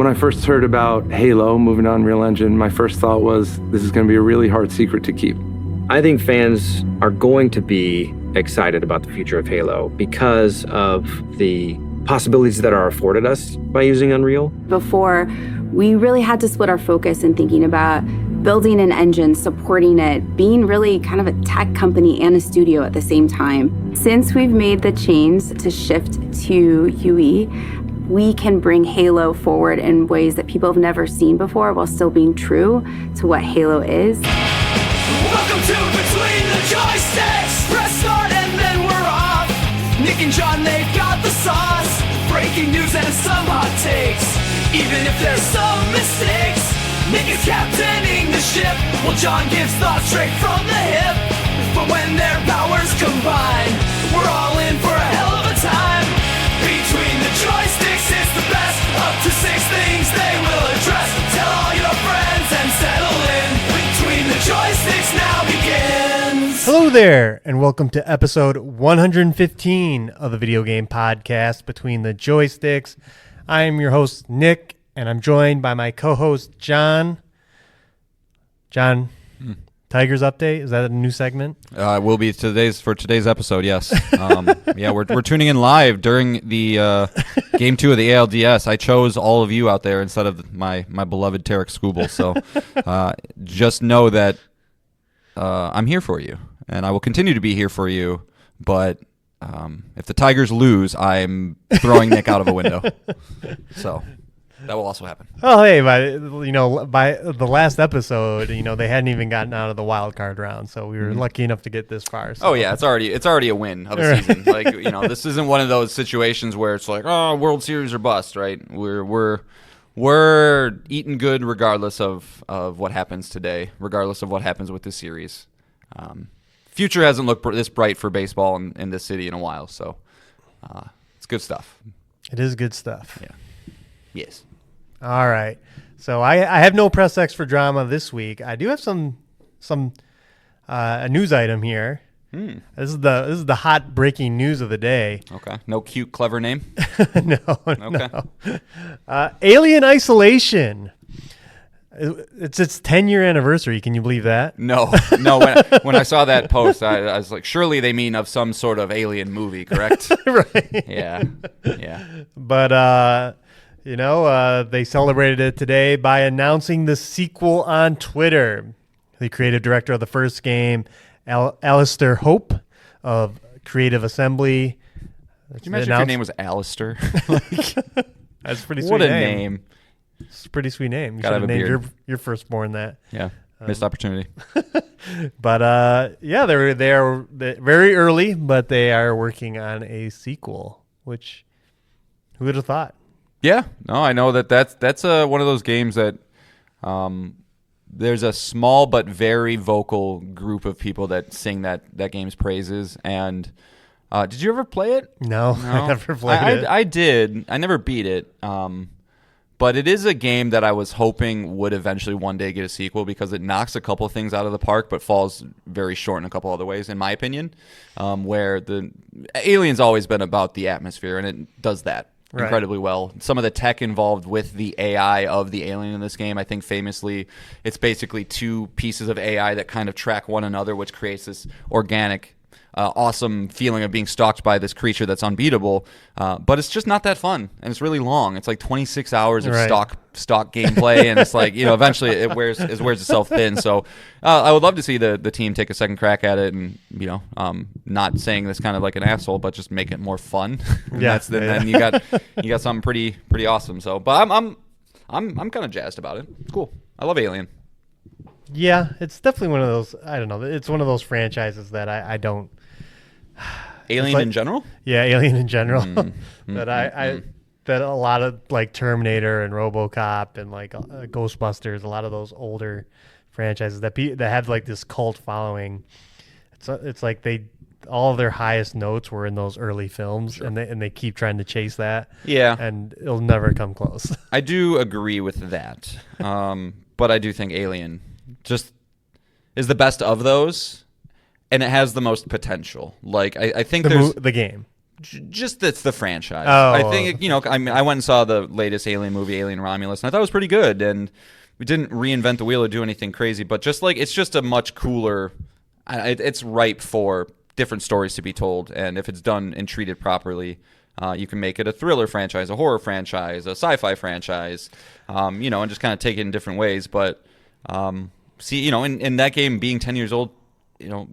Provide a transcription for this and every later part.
When I first heard about Halo moving to Unreal Engine, my first thought was, this is going to be a really hard secret to keep. I think fans are going to be excited about the future of Halo because of the possibilities that are afforded us by using Unreal. Before, we really had to split our focus in thinking about building an engine, supporting it, being really kind of a tech company and a studio at the same time. Since we've made the change to shift to UE, we can bring Halo forward in ways that people have never seen before while still being true to what Halo is. Welcome to Between the Joysticks. Press start and then we're off. Nick and John, they've got the sauce. Breaking news and some hot takes. Even if there's some mistakes, Nick is captaining the ship, while John gives thoughts straight from the hip. But when their powers combine, we're all in for a hell of a time. Between the Joysticks is the best. Up to 6 things they will address. Tell all your friends and settle in. Between the Joysticks now begins. Hello there, and welcome to episode 115 of the video game podcast, Between the Joysticks. I am your host, Nick, and I'm joined by my co-host, John. John, Tigers Update, is that a new segment? It will be for today's episode, yes. Yeah, we're tuning in live during the Game 2 of the ALDS. I chose all of you out there instead of my beloved Tarek Skubal, so just know that I'm here for you, and I will continue to be here for you, but if the Tigers lose, I'm throwing Nick out of a window. So that will also happen. Oh, hey, by the last episode, they hadn't even gotten out of the wild card round, so we were lucky enough to get this far. So. Oh yeah, it's already a win of the season. Like this isn't one of those situations where it's like, oh, World Series or bust, right? We're eating good regardless of what happens today, regardless of what happens with this series. Future hasn't looked this bright for baseball in this city in a while, so it's good stuff. It is good stuff. Yeah. Yes. All right. So I have no press X for drama this week. I do have some a news item here. This is the hot breaking news of the day. Okay. No cute, clever name? No. Okay. No. Alien Isolation. It's its 10-year anniversary. Can you believe that? No. When I saw that post, I was like, surely they mean of some sort of alien movie, correct? Right. Yeah. But they celebrated it today by announcing the sequel on Twitter. The creative director of the first game, Alistair Hope of Creative Assembly. Could you imagine if your name was Alistair? That's a pretty sweet What a name. name. It's a pretty sweet name. You Gotta should have have a named beard. your firstborn that. Yeah. Missed opportunity. But they are very early, but they are working on a sequel, which who would have thought? Yeah. No, I know that's one of those games that there's a small but very vocal group of people that sing that game's praises. And did you ever play it? No. I never played it. I did. I never beat it. But it is a game that I was hoping would eventually one day get a sequel because it knocks a couple of things out of the park but falls very short in a couple other ways, in my opinion, where the Alien's always been about the atmosphere, and it does that incredibly well. Some of the tech involved with the AI of the alien in this game, I think famously, it's basically two pieces of AI that kind of track one another, which creates this organic awesome feeling of being stalked by this creature that's unbeatable, but it's just not that fun, and it's really long. It's like 26 hours of stock gameplay, and it's like eventually it wears itself thin. So I would love to see the team take a second crack at it, and not saying this kind of like an asshole, but just make it more fun. Then you got something pretty awesome. So, but I'm kind of jazzed about it. Cool. I love Alien. Yeah, it's definitely one of those. I don't know. It's one of those franchises that I don't. Alien in general? Yeah, Alien in general. That a lot of like Terminator and RoboCop and like Ghostbusters, a lot of those older franchises that have like this cult following. It's like all of their highest notes were in those early films, and they keep trying to chase that. Yeah, and it'll never come close. I do agree with that, but I do think Alien just is the best of those. And it has the most potential. Like I think the game. Just that's the franchise. Oh. I think I mean, I went and saw the latest Alien movie, Alien Romulus, and I thought it was pretty good. And we didn't reinvent the wheel or do anything crazy, but just like it's just a much cooler. It's ripe for different stories to be told, and if it's done and treated properly, you can make it a thriller franchise, a horror franchise, a sci-fi franchise, and just kind of take it in different ways. But in that game being 10 years old,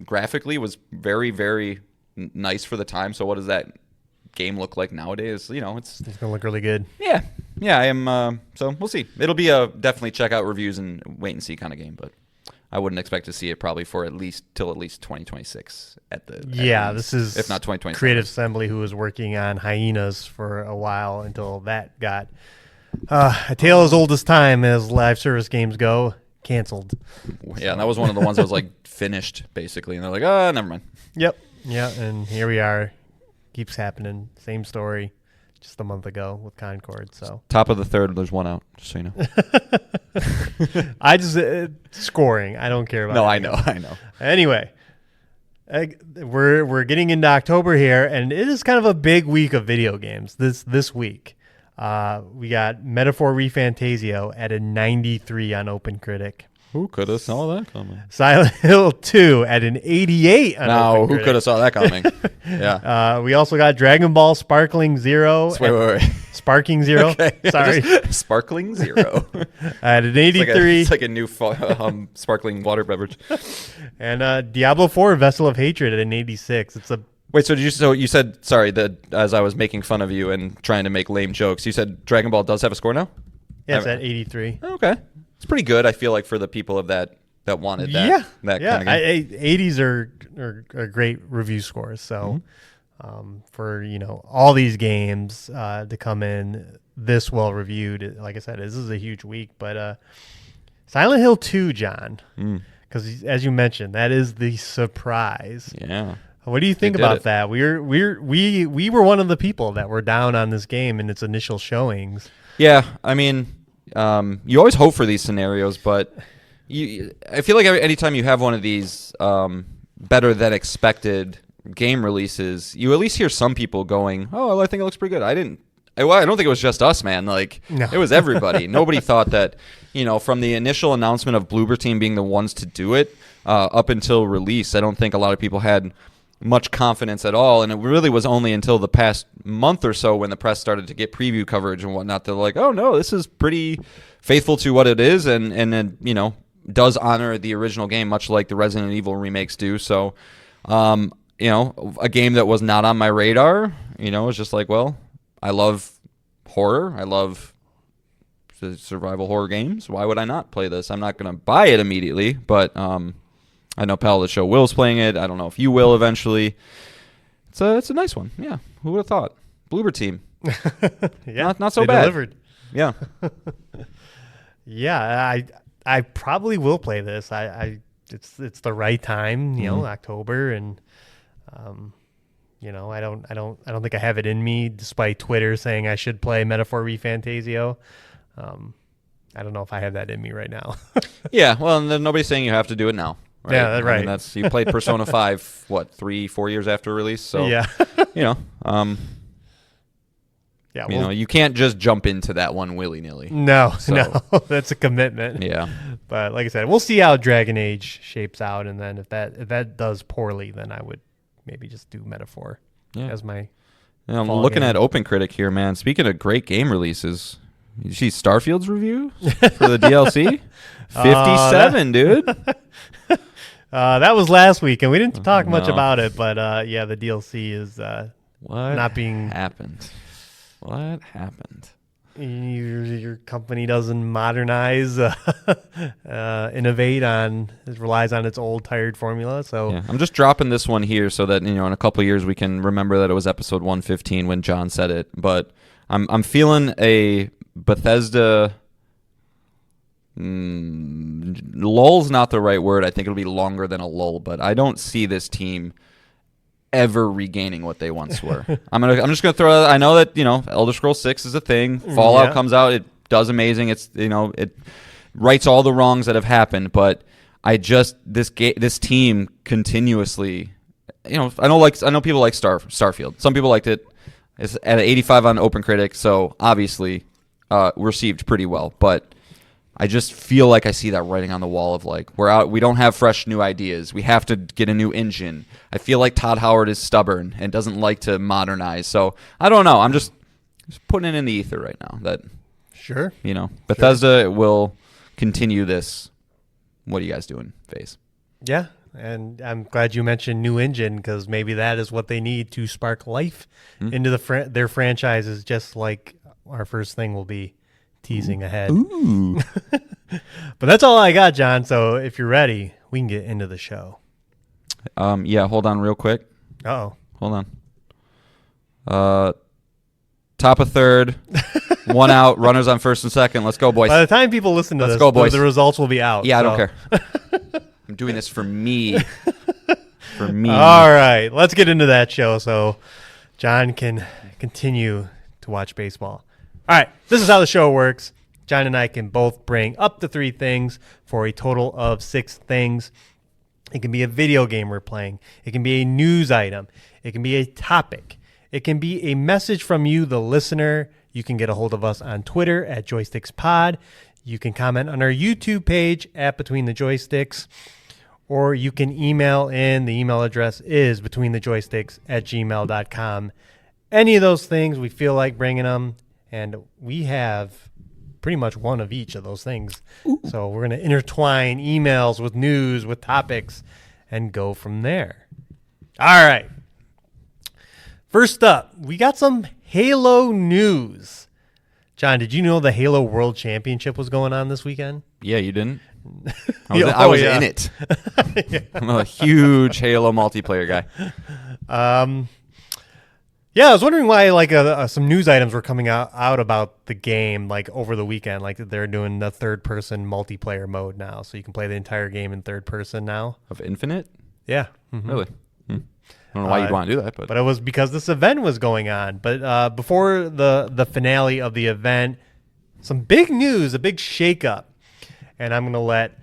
graphically was very, very nice for the time. So what does that game look like nowadays? It's gonna look really good. Yeah. I am. So we'll see. It'll be a definitely check out reviews and wait and see kind of game, but I wouldn't expect to see it probably for at least 2026 This is if not 2027. Creative Assembly, who was working on Hyenas for a while until that got a tale as old as time as live service games go, canceled. Yeah, and that was one of the ones that was like finished basically, and they're like, oh, never mind. Yep. Yeah, and here we are. Keeps happening. Same story just a month ago with Concord. So top of the third, there's one out, just so you know. I just scoring. I don't care about. No, I know. Anyway, we're getting into October here, and it is kind of a big week of video games this week. We got Metaphor ReFantazio at a 93 on OpenCritic. Who could have saw that coming? Silent Hill 2 at an 88 on OpenCritic. Who could have saw that coming? Yeah. We also got Dragon Ball Sparkling Zero. Wait. Sparking Zero. Okay. Sorry. Sparkling Zero. At an 83. It's like a new sparkling water beverage. And Diablo 4 Vessel of Hatred at an 86. It's a Wait, so you said, sorry, that as I was making fun of you and trying to make lame jokes, you said Dragon Ball does have a score now? Yeah, it's at 83. Okay. It's pretty good, I feel like, for the people of that wanted that kind of game. 80s are great review scores. So for, all these games to come in this well reviewed, like I said, this is a huge week. But Silent Hill 2, John, because as you mentioned, that is the surprise. Yeah. What do you think about that? We were one of the people that were down on this game in its initial showings. Yeah, I mean, you always hope for these scenarios, but I feel like anytime you have one of these better than expected game releases, you at least hear some people going, "Oh, I think it looks pretty good." I don't think it was just us, man. Like, no. It was everybody. Nobody thought that, from the initial announcement of Bloober Team being the ones to do it up until release, I don't think a lot of people had much confidence at all, and it really was only until the past month or so when the press started to get preview coverage and whatnot, they're like, oh no, this is pretty faithful to what it is, and it, does honor the original game, much like the Resident Evil remakes do. So, a game that was not on my radar, was just like, well, I love horror, I love the survival horror games. Why would I not play this? I'm not going to buy it immediately, but I know Pal of the Show Will's playing it. I don't know if you will eventually. It's a nice one. Yeah. Who would have thought? Bloober Team. Yeah. Not so bad. Delivered. Yeah. Yeah. I probably will play this. It's the right time, October, and I don't think I have it in me, despite Twitter saying I should play Metaphor ReFantazio. I don't know if I have that in me right now. Yeah. Well, and then nobody's saying you have to do it now. Right? Yeah, right. I mean, you played Persona 5, 3-4 years after release. So, yeah. You can't just jump into that one willy-nilly. No, that's a commitment. Yeah. But like I said, we'll see how Dragon Age shapes out, and then if that does poorly, then I would maybe just do Metaphor as my. Yeah, I'm looking at OpenCritic here, man. Speaking of great game releases, you see Starfield's review for the DLC? 57, dude. That was last week, and we didn't talk much about it, but the DLC is not being happened. What happened? Your company doesn't modernize, innovate it relies on its old tired formula. So yeah, I'm just dropping this one here so that in a couple of years we can remember that it was episode 115 when John said it. But I'm feeling a Bethesda. Lull's not the right word. I think it'll be longer than a lull, but I don't see this team ever regaining what they once were. I'm just gonna throw. I know that Elder Scrolls 6 is a thing. Fallout comes out. It does amazing. It's it rights all the wrongs that have happened. But this team continuously, I know people like Starfield. Some people liked it. It's at an 85 on OpenCritic, so obviously received pretty well. But I just feel like I see that writing on the wall of like, we don't have fresh new ideas. We have to get a new engine. I feel like Todd Howard is stubborn and doesn't like to modernize. So I don't know. I'm just putting it in the ether right now that Sure. Bethesda will continue this. What are you guys doing phase? Yeah. And I'm glad you mentioned new engine, because maybe that is what they need to spark life into their franchises, just like our first thing will be teasing ahead. Ooh. But that's all I got, John. So if you're ready, we can get into the show. Yeah, hold on real quick. Uh-oh. Hold on. Top of third, one out, runners on first and second. Let's go, boys. By the time people listen to Let's this, go, boys. the results will be out. Yeah, so. I don't care. I'm doing this for me. For me. All right, let's get into that show so John can continue to watch baseball. All right, this is how the show works. John and I can both bring up to 3 things for a total of 6 things. It can be a video game we're playing. It can be a news item. It can be a topic. It can be a message from you, the listener. You can get a hold of us on Twitter at JoysticksPod. You can comment on our YouTube page at Between the Joysticks. Or you can email in. The email address is betweenthejoysticks@gmail.com. Any of those things, we feel like bringing them. And we have pretty much one of each of those things. Ooh. So we're going to intertwine emails with news, with topics, and go from there. All right. First up, we got some Halo news. John, did you know the Halo World Championship was going on this weekend? Yeah, you didn't? I was in it. Yeah. I'm a huge Halo multiplayer guy. Yeah, I was wondering why some news items were coming out about the game over the weekend. Like they're doing the third-person multiplayer mode now, so you can play the entire game in third person now. Of Infinite? Yeah. Mm-hmm. Really? I don't know why you'd want to do that, but it was because this event was going on. But before the finale of the event, some big news, a big shakeup, and I'm gonna let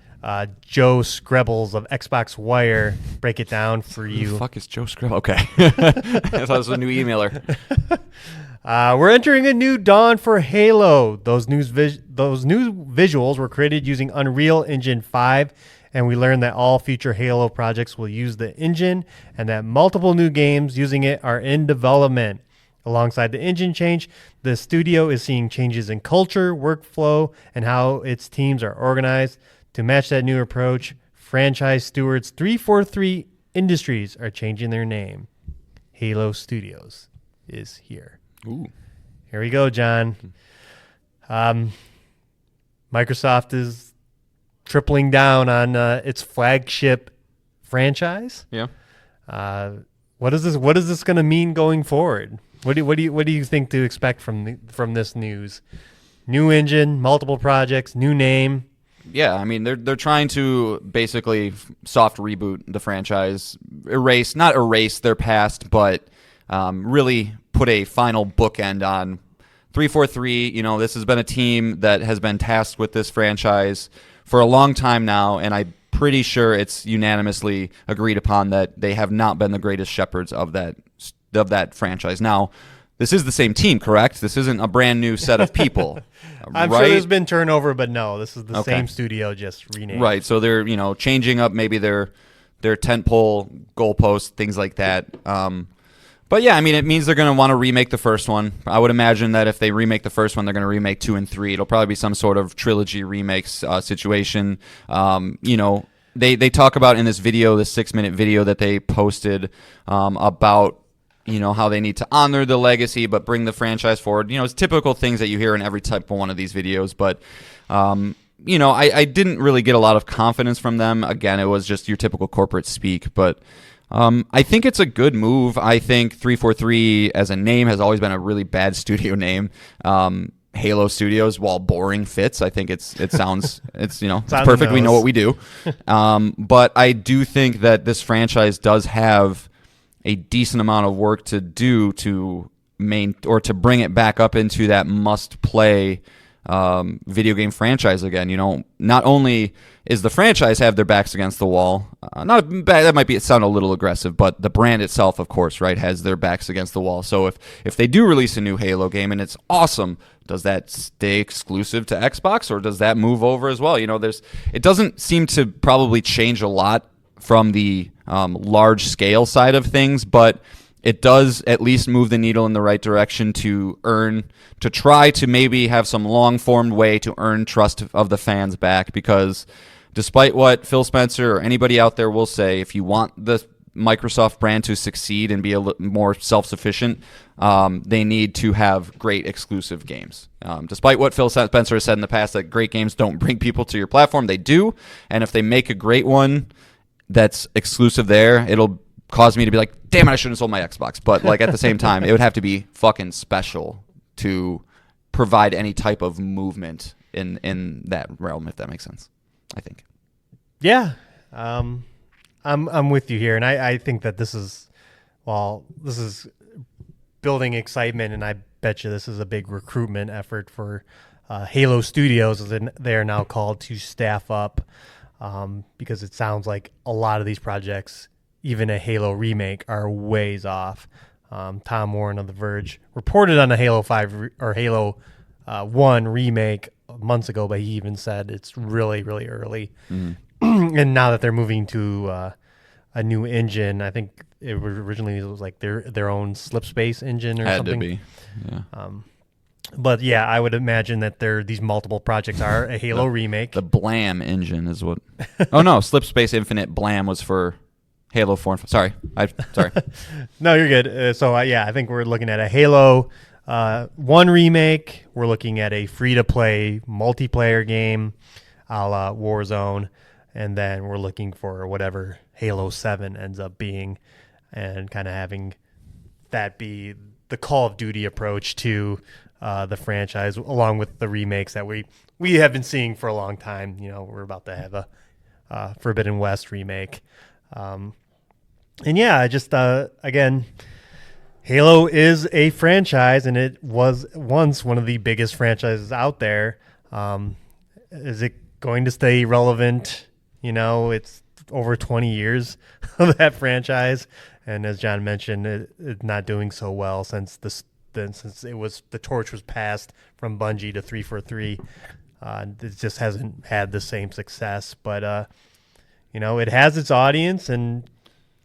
Joe Screbbles of Xbox Wire break it down for you. Who the fuck is Joe Screbbles? Okay. I thought it was a new emailer. We're entering a new dawn for Halo. Those new visuals were created using Unreal Engine 5, and we learned that all future Halo projects will use the engine and that multiple new games using it are in development. Alongside the engine change, the studio is seeing changes in culture, workflow, and how its teams are organized. To match that new approach, franchise stewards 343 Industries are changing their name. Halo Studios is here. Ooh. Here we go, John. Microsoft is tripling down on its flagship franchise. Yeah. What is this going to mean going forward? What do you think to expect from this news? New engine, multiple projects, new name. Yeah, I mean they're trying to basically soft reboot the franchise, not erase their past, but really put a final bookend on 343. You know, this has been a team that has been tasked with this franchise for a long time now, and I'm pretty sure it's unanimously agreed upon that they have not been the greatest shepherds of that franchise. Now, this is the same team, correct? This isn't a brand new set of people. I'm right? sure there's been turnover, but no, this is the same studio, just renamed. Right, so they're changing up maybe their tentpole goalposts, things like that. But yeah, I mean, it means they're going to want to remake the first one. I would imagine that if they remake the first one, they're going to remake 2 and 3. It'll probably be some sort of trilogy remakes situation. They talk about in this video, this 6-minute video that they posted about how they need to honor the legacy but bring the franchise forward. It's typical things that you hear in every type of one of these videos. But I didn't really get a lot of confidence from them. Again, it was just your typical corporate speak, but. I think it's a good move. I think 343 as a name has always been a really bad studio name. Halo Studios, while boring, fits. I think it sounds it's perfect. We know what we do. But I do think that this franchise does have a decent amount of work to do to bring it back up into that must play video game franchise again. Not only is the franchise have their backs against the wall, not bad, that might sound a little aggressive, but the brand itself, of course, right, has their backs against the wall. So if they do release a new Halo game and it's awesome, does that stay exclusive to Xbox, or does that move over as well? It doesn't seem to probably change a lot from the large scale side of things, but it does at least move the needle in the right direction to try to maybe have some long-formed way to earn trust of the fans back, because despite what Phil Spencer or anybody out there will say, if you want the Microsoft brand to succeed and be a little more self-sufficient, they need to have great exclusive games. Despite what Phil Spencer has said in the past, that great games don't bring people to your platform, they do. And if they make a great one that's exclusive there, it'll cause me to be like, damn it, I shouldn't have sold my Xbox. But like at the same time, it would have to be fucking special to provide any type of movement in that realm, if that makes sense, I think. Yeah. I'm with you here, and I think that this is building excitement, and I bet you this is a big recruitment effort for Halo Studios, as they are now called, to staff up, because it sounds like a lot of these projects, even a Halo remake, are ways off. Tom Warren of The Verge reported on a Halo 5 or Halo 1 remake months ago, but he even said it's really, really early. And now that they're moving to a new engine, I think it was like their own slipspace engine or something. Had to be, yeah. But yeah, I would imagine that these multiple projects are a Halo remake. The Blam engine is what. Oh no, Slipspace Infinite Blam was for Halo 4. Sorry. No, you're good. So I think we're looking at a Halo 1 remake. We're looking at a free-to-play multiplayer game, a la Warzone, and then we're looking for whatever Halo 7 ends up being, and kind of having that be the Call of Duty approach to the franchise, along with the remakes that we have been seeing for a long time. We're about to have a Forbidden West remake. And yeah, just again, Halo is a franchise, and it was once one of the biggest franchises out there. Is it going to stay relevant? It's over 20 years of that franchise, and as John mentioned, it's not doing so well since the torch was passed from Bungie to 343. It just hasn't had the same success, but it has its audience, and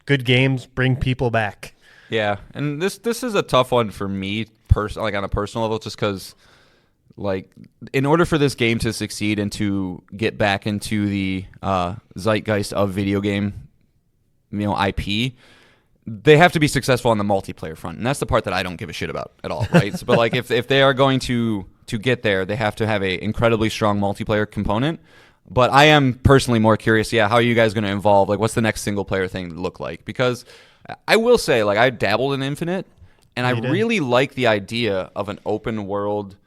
good games bring people back. Yeah, and this is a tough one for me, like on a personal level, just because, like, in order for this game to succeed and to get back into the zeitgeist of video game, IP, they have to be successful on the multiplayer front, and that's the part that I don't give a shit about at all, right? But like, if they are going to get there, they have to have a incredibly strong multiplayer component. But I am personally more curious, how are you guys going to evolve? Like, what's the next single-player thing look like? Because I will say, like, I dabbled in Infinite, and I really like the idea of an open-world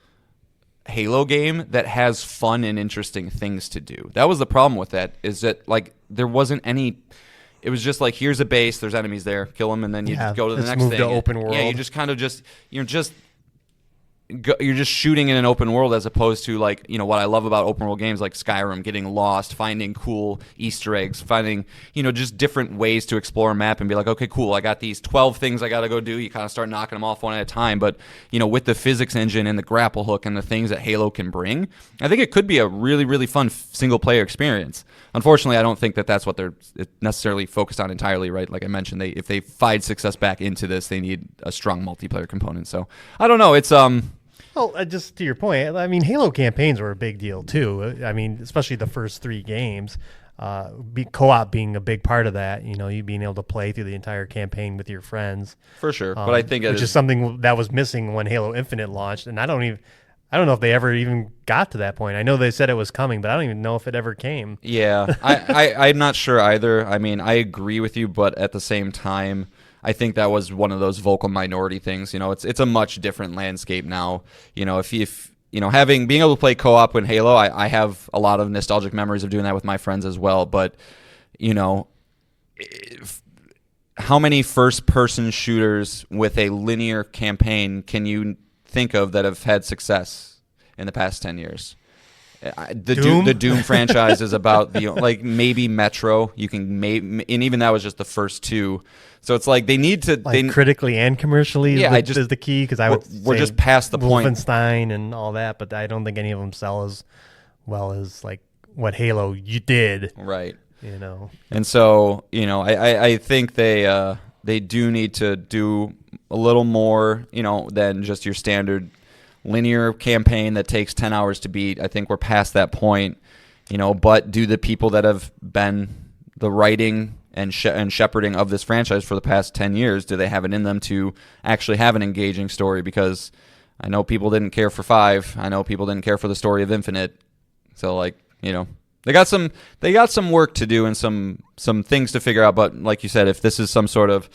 Halo game that has fun and interesting things to do. That was the problem with that, is that, like, there wasn't any... It was just like, here's a base, there's enemies there, kill them, and then you just go to the next thing. To open world. Yeah, you just kind of you're just shooting in an open world, as opposed to, like, what I love about open world games like Skyrim, getting lost, finding cool Easter eggs, finding, just different ways to explore a map and be like, okay, cool, I got these 12 things I got to go do. You kind of start knocking them off one at a time. But, with the physics engine and the grapple hook and the things that Halo can bring, I think it could be a really, really fun single player experience. Unfortunately, I don't think that that's what they're necessarily focused on entirely, right? Like I mentioned, if they find success back into this, they need a strong multiplayer component. So I don't know. It's Well, just to your point, I mean, Halo campaigns were a big deal too. I mean, especially the first 3 games, co-op being a big part of that. You being able to play through the entire campaign with your friends, for sure. But I think which is something that was missing when Halo Infinite launched, and I don't know if they ever even got to that point. I know they said it was coming, but I don't even know if it ever came. Yeah, I'm not sure either. I mean, I agree with you, but at the same time, I think that was one of those vocal minority things. It's a much different landscape now. If being able to play co-op in Halo, I have a lot of nostalgic memories of doing that with my friends as well. But, how many first-person shooters with a linear campaign can you think of that have had success? in the past 10 years. Doom? The Doom franchise is about like maybe Metro. You can and even that was just the first two. So it's like they need to critically and commercially. Is the key, because we're just past the point. Wolfenstein and all that, but I don't think any of them sell as well as like what Halo you did. Right. And so I think they do need to do a little more than just your standard linear campaign that takes 10 hours to beat. I think we're past that point, but do the people that have been the writing and shepherding of this franchise for the past 10 years, do they have it in them to actually have an engaging story? Because I know people didn't care for 5. I know people didn't care for the story of Infinite. So they got some work to do and some things to figure out. But like you said, if this is some sort of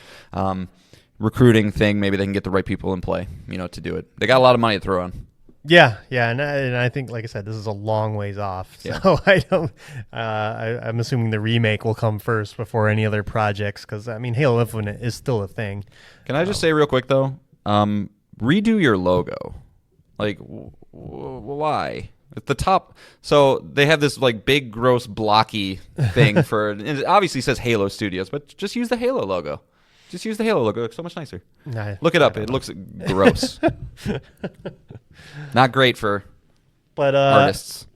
recruiting thing, maybe they can get the right people in play, to do it. They got a lot of money to throw on. Yeah, and I think, like I said, this is a long ways off. So I don't. I'm assuming the remake will come first before any other projects, because Halo Infinite is still a thing. Can I just say real quick though, redo your logo. Like, why? At the top, so they have this like big, gross, blocky thing for. It obviously says Halo Studios, but just use the Halo logo. Just use the Halo logo. It's so much nicer. Look it up. It looks gross. Not great for artists.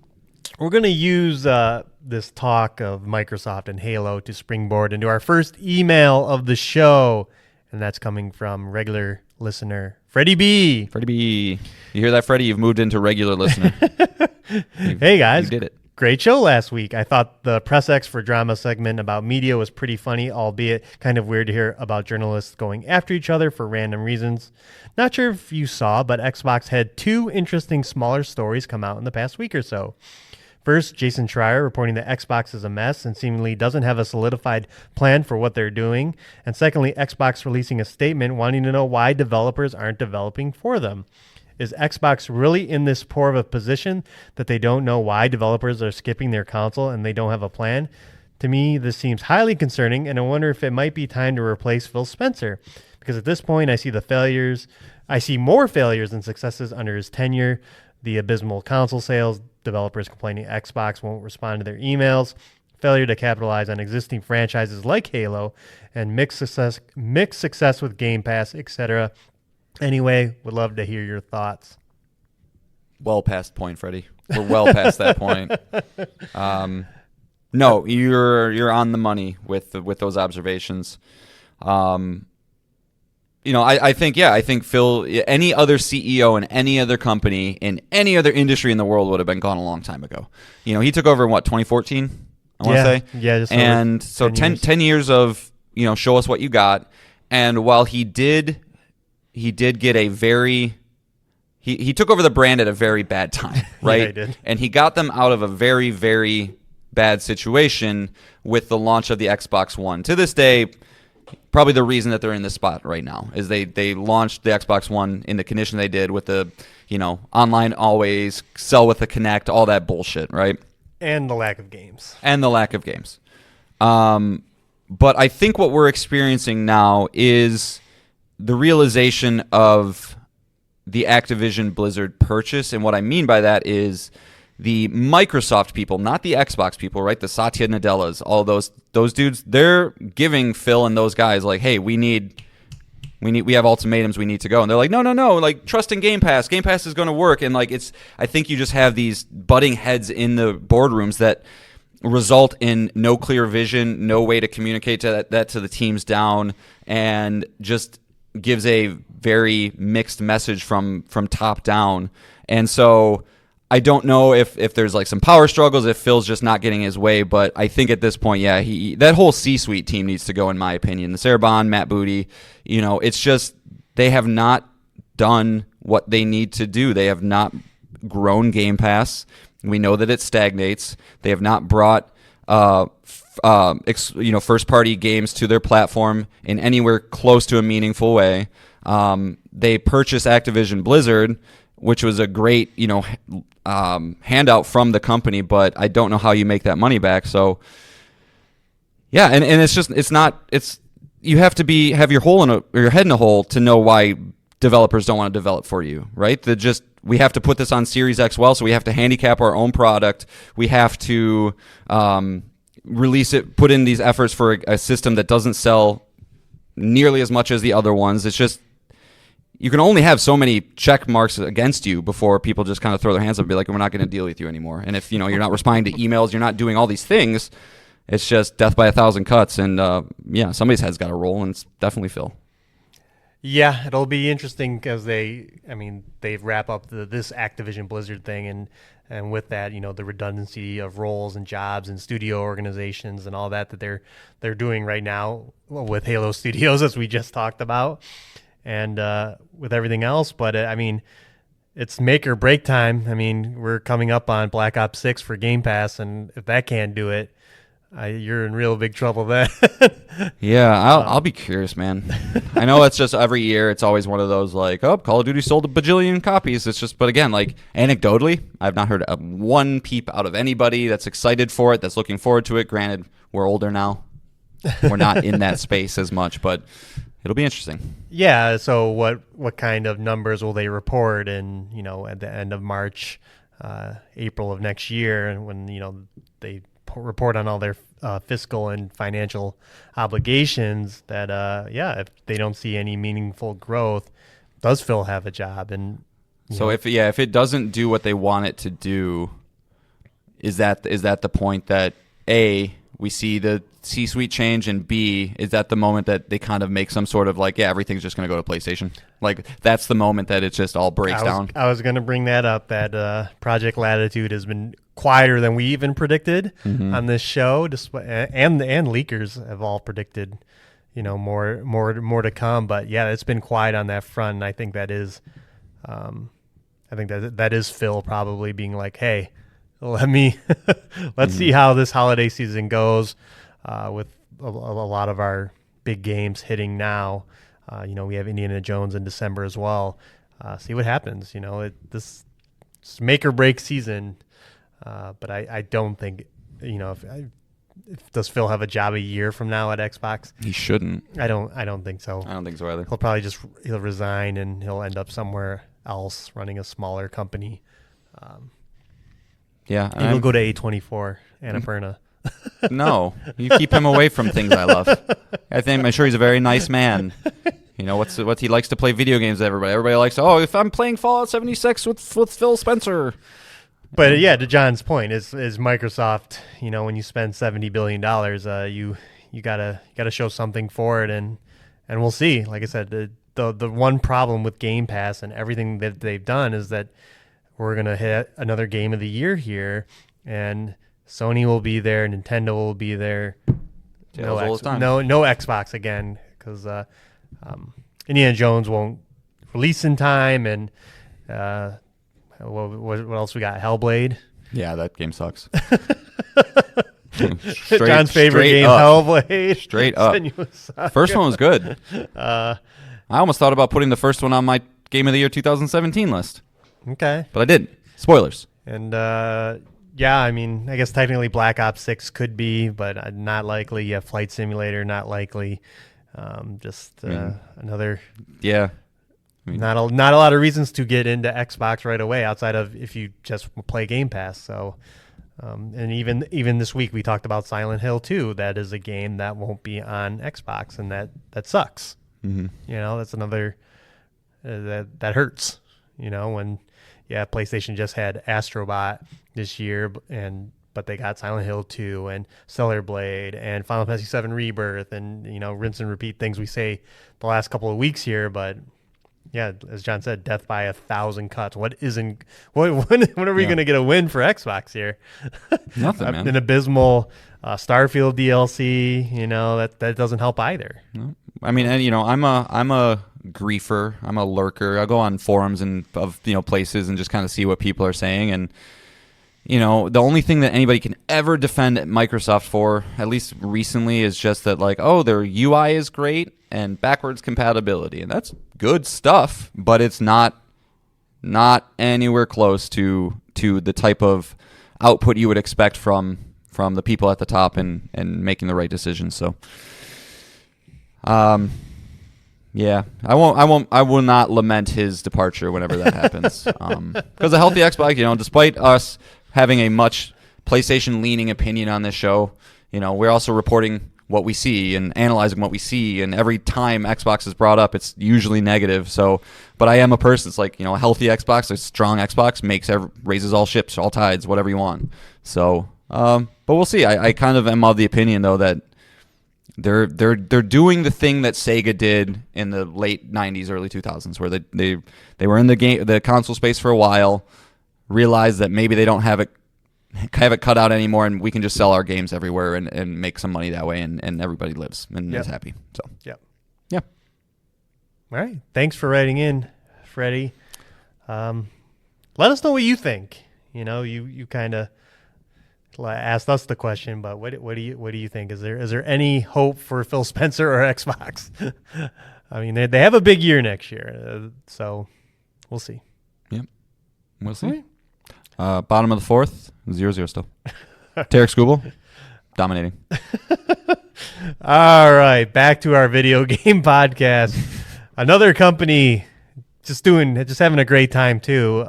We're going to use this talk of Microsoft and Halo to springboard into our first email of the show, and that's coming from regular listener Freddie B. Freddie B. You hear that, Freddie? You've moved into regular listener. Hey, guys. You did it. Great show last week. I thought the Press X for Drama segment about media was pretty funny, albeit kind of weird to hear about journalists going after each other for random reasons. Not sure if you saw, but Xbox had 2 interesting smaller stories come out in the past week or so. First, Jason Schreier reporting that Xbox is a mess and seemingly doesn't have a solidified plan for what they're doing. And secondly, Xbox releasing a statement wanting to know why developers aren't developing for them. Is Xbox really in this poor of a position that they don't know why developers are skipping their console and they don't have a plan? To me, this seems highly concerning, and I wonder if it might be time to replace Phil Spencer. Because at this point, I see more failures than successes under his tenure. The abysmal console sales, developers complaining Xbox won't respond to their emails, failure to capitalize on existing franchises like Halo, and mixed success with Game Pass, etc. Anyway, would love to hear your thoughts. Well past point, Freddie. We're well past that point. No, you're on the money with those observations. I think Phil, any other CEO in any other company in any other industry in the world would have been gone a long time ago. He took over in 2014, I want to say. Yeah, just and so 10 years of, show us what you got. And while he did get a very he took over the brand at a very bad time, right? Yeah, he did. And he got them out of a very, very bad situation with the launch of the Xbox One. To this day, probably the reason that they're in this spot right now is they launched the Xbox One in the condition they did with the, online always, sell with the Kinect, all that bullshit, right? And the lack of games. But I think what we're experiencing now is the realization of the Activision Blizzard purchase. And what I mean by that is the Microsoft people, not the Xbox people, right? The Satya Nadellas, all those dudes, they're giving Phil and those guys like, hey, we have ultimatums, we need to go. And they're like, no, like trust in Game Pass. Game Pass is going to work. And like I think you just have these butting heads in the boardrooms that result in no clear vision, no way to communicate that to the teams down, and just gives a very mixed message from top down. And so I don't know if there's like some power struggles, if Phil's just not getting his way, but I think at this point, yeah, that whole C-suite team needs to go, in my opinion. The Sarah Bond, Matt Booty, it's just they have not done what they need to do. They have not grown Game Pass. We know that it stagnates. They have not brought first-party games to their platform in anywhere close to a meaningful way. They purchased Activision Blizzard, which was a great, handout from the company, but I don't know how you make that money back. So, yeah, and you have to have your head in a hole to know why developers don't want to develop for you, right? we have to put this on Series X well, so we have to handicap our own product. We have to release it, put in these efforts for a system that doesn't sell nearly as much as the other ones. It's just, you can only have so many check marks against you before people just kind of throw their hands up and be like, we're not going to deal with you anymore. And if, you're not responding to emails, you're not doing all these things, it's just death by 1,000 cuts. And somebody's head's got to roll, and it's definitely Phil. Yeah, it'll be interesting because they wrap up this Activision Blizzard thing, and with that, the redundancy of roles and jobs and studio organizations and all that they're doing right now with Halo Studios, as we just talked about, and with everything else. But it's make or break time. We're coming up on Black Ops 6 for Game Pass, and if that can't do it, you're in real big trouble then. Yeah, I'll be curious, man. I know it's just every year it's always one of those like, oh, Call of Duty sold a bajillion copies. It's just, but again, like anecdotally, I've not heard one peep out of anybody that's excited for it, that's looking forward to it. Granted, we're older now. We're not in that space as much, but it'll be interesting. Yeah, so what kind of numbers will they report in, at the end of March, April of next year, and when, they report on all their fiscal and financial obligations, that if they don't see any meaningful growth, does Phil have a job? And so if it doesn't do what they want it to do, is that the point that A, we see the C-suite change, and B, is that the moment that they kind of make some sort of like, everything's just going to go to PlayStation? Like, that's the moment that it just all breaks down. I was going to bring that up, that Project Latitude has been quieter than we even predicted on this show, and leakers have all predicted, more to come. But yeah, it's been quiet on that front, and I think that is, that is Phil probably being like, hey, let's see how this holiday season goes, with a lot of our big games hitting now. We have Indiana Jones in December as well. See what happens. This make or break season. But I don't think, does Phil have a job a year from now at Xbox? He shouldn't. I don't think so. I don't think so either. He'll probably he'll resign, and he'll end up somewhere else running a smaller company. And he'll go to A24, Annapurna. No, you keep him away from things I love. I'm sure he's a very nice man. What he likes to play video games with everybody. Everybody likes, if I'm playing Fallout 76 with Phil Spencer. But yeah, to John's point, is Microsoft, when you spend $70 billion, you gotta show something for it, and we'll see. Like I said, the one problem with Game Pass and everything that they've done is that we're gonna hit another Game of the Year here, and Sony will be there, Nintendo will be there. No Xbox again, because Indiana Jones won't release in time, and what else we got? Hellblade. Yeah, that game sucks. John's favorite game, Hellblade. Straight up. First one was good. I almost thought about putting the first one on my Game of the Year 2017 list. Okay. But I didn't. Spoilers. And I guess technically Black Ops 6 could be, but not likely. Yeah, Flight Simulator, not likely. Another... Yeah. Not a lot of reasons to get into Xbox right away outside of if you just play Game Pass. So, and even this week we talked about Silent Hill 2. That is a game that won't be on Xbox, and that sucks. Mm-hmm. That's another that hurts. When PlayStation just had Astrobot this year, but they got Silent Hill 2 and Stellar Blade and Final Fantasy 7 Rebirth, and rinse and repeat things we say the last couple of weeks here, but. Yeah, as John said, death by 1,000 cuts. When are we going to get a win for Xbox here? Nothing, man. An abysmal Starfield DLC, that doesn't help either. No. I'm a griefer. I'm a lurker. I go on forums and of places and just kind of see what people are saying. And the only thing that anybody can ever defend Microsoft for, at least recently, is just that their UI is great and backwards compatibility, and that's good stuff, but it's not anywhere close to the type of output you would expect from the people at the top and making the right decisions. So Yeah, I will not lament his departure whenever that happens. Because a healthy Xbox, despite us having a much PlayStation-leaning opinion on this show, we're also reporting what we see and analyzing what we see, and every time Xbox is brought up, it's usually negative. So, but I am a person. It's like, a healthy Xbox, a strong Xbox raises all ships, all tides, whatever you want. So, but we'll see. I kind of am of the opinion though that they're doing the thing that Sega did in the late 90s, early 2000s, where they were in the console space for a while, realized that maybe they don't have it cut out anymore, and we can just sell our games everywhere and make some money that way, and everybody lives and is happy. So yeah. All right. Thanks for writing in, Freddie. Let us know what you think. You kind of asked us the question, but what do you think? Is there any hope for Phil Spencer or Xbox? I mean, they have a big year next year, so we'll see. Yep, we'll see. Bottom of the fourth, 0-0 still. Tarek Skubal, dominating. All right, back to our video game podcast. Another company just having a great time too.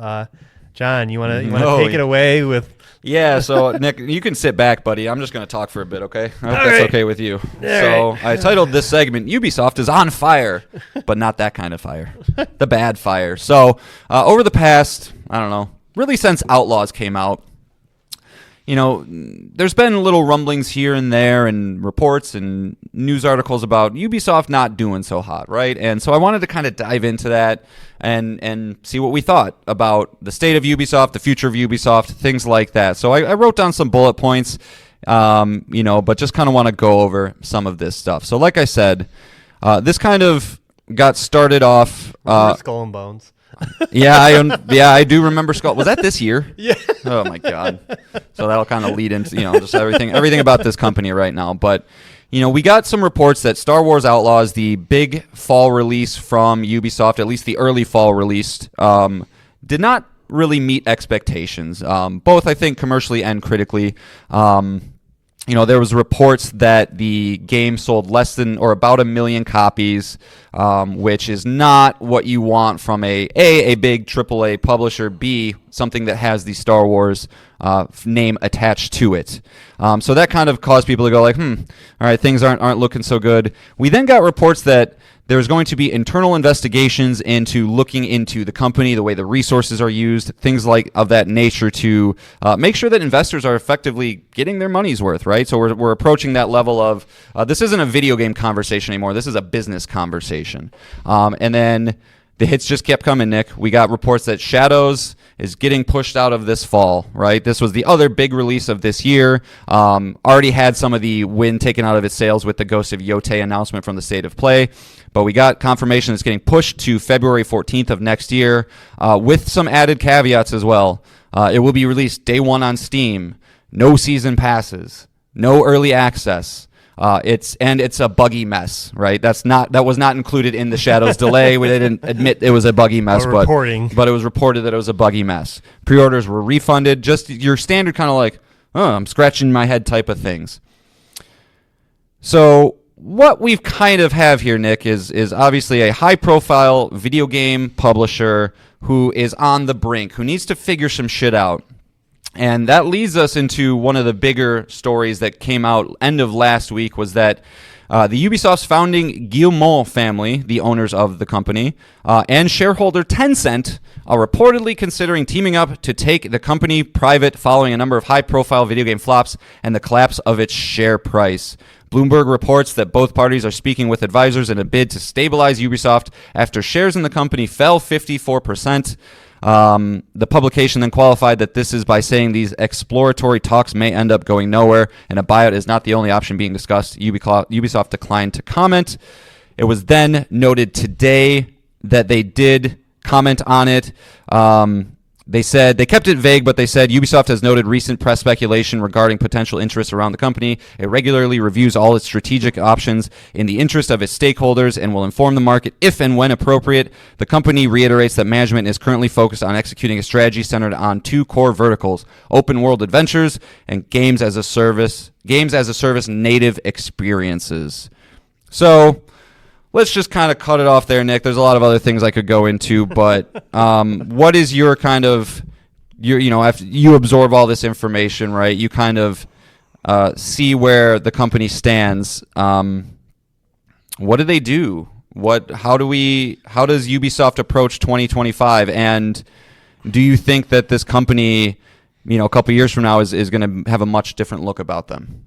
John, you want to take it away with? Yeah, so Nick, you can sit back, buddy. I'm just going to talk for a bit, okay? I hope that's okay with you. I titled this segment, Ubisoft is on fire, but not that kind of fire. The bad fire. So over the past, I don't know, really since Outlaws came out, there's been little rumblings here and there and reports and news articles about Ubisoft not doing so hot, right? And so I wanted to kind of dive into that and see what we thought about the state of Ubisoft, the future of Ubisoft, things like that. So I wrote down some bullet points, but just kind of want to go over some of this stuff. So like I said, this kind of got started off... Skull and Bones. I do remember Skull. Was that this year? Yeah. Oh my God. So that'll kind of lead into just everything about this company right now. But we got some reports that Star Wars Outlaws, the big fall release from Ubisoft, at least the early fall release, did not really meet expectations. Both I think commercially and critically. There was reports that the game sold less than or about 1 million copies, which is not what you want from a big AAA publisher, B, something that has the Star Wars name attached to it. So that kind of caused people to go like, all right, things aren't looking so good. We then got reports that there's going to be internal investigations into looking into the company, the way the resources are used, things like of that nature to make sure that investors are effectively getting their money's worth, right? So we're approaching that level of, this isn't a video game conversation anymore. This is a business conversation. And then the hits just kept coming, Nick. We got reports that Shadows is getting pushed out of this fall, right? This was the other big release of this year. Already had some of the wind taken out of its sails with the Ghost of Yotei announcement from the State of Play. But we got confirmation it's getting pushed to February 14th of next year with some added caveats as well. It will be released day one on Steam. No season passes. No early access. It's a buggy mess, right? That was not included in the Shadows delay. We didn't admit it was a buggy mess, but it was reported that it was a buggy mess. Pre-orders were refunded, just your standard kind of like, I'm scratching my head type of things. So what we've kind of have here, Nick, is obviously a high-profile video game publisher who is on the brink, who needs to figure some shit out. And that leads us into one of the bigger stories that came out end of last week was that the Ubisoft's founding Guillemot family, the owners of the company, and shareholder Tencent are reportedly considering teaming up to take the company private following a number of high-profile video game flops and the collapse of its share price. Bloomberg reports that both parties are speaking with advisors in a bid to stabilize Ubisoft after shares in the company fell 54%. The publication then qualified that this is by saying these exploratory talks may end up going nowhere, and a buyout is not the only option being discussed. Ubisoft declined to comment. It was then noted today that they did comment on it. They said they kept it vague, but they said Ubisoft has noted recent press speculation regarding potential interests around the company. It regularly reviews all its strategic options in the interest of its stakeholders and will inform the market if and when appropriate. The company reiterates that management is currently focused on executing a strategy centered on two core verticals: open world adventures and games as a service native experiences. So let's just kind of cut it off there, Nick. There's a lot of other things I could go into, but what is your kind of after you absorb all this information, right? You kind of see where the company stands. What do they do? How does Ubisoft approach 2025? And do you think that this company, a couple years from now is going to have a much different look about them?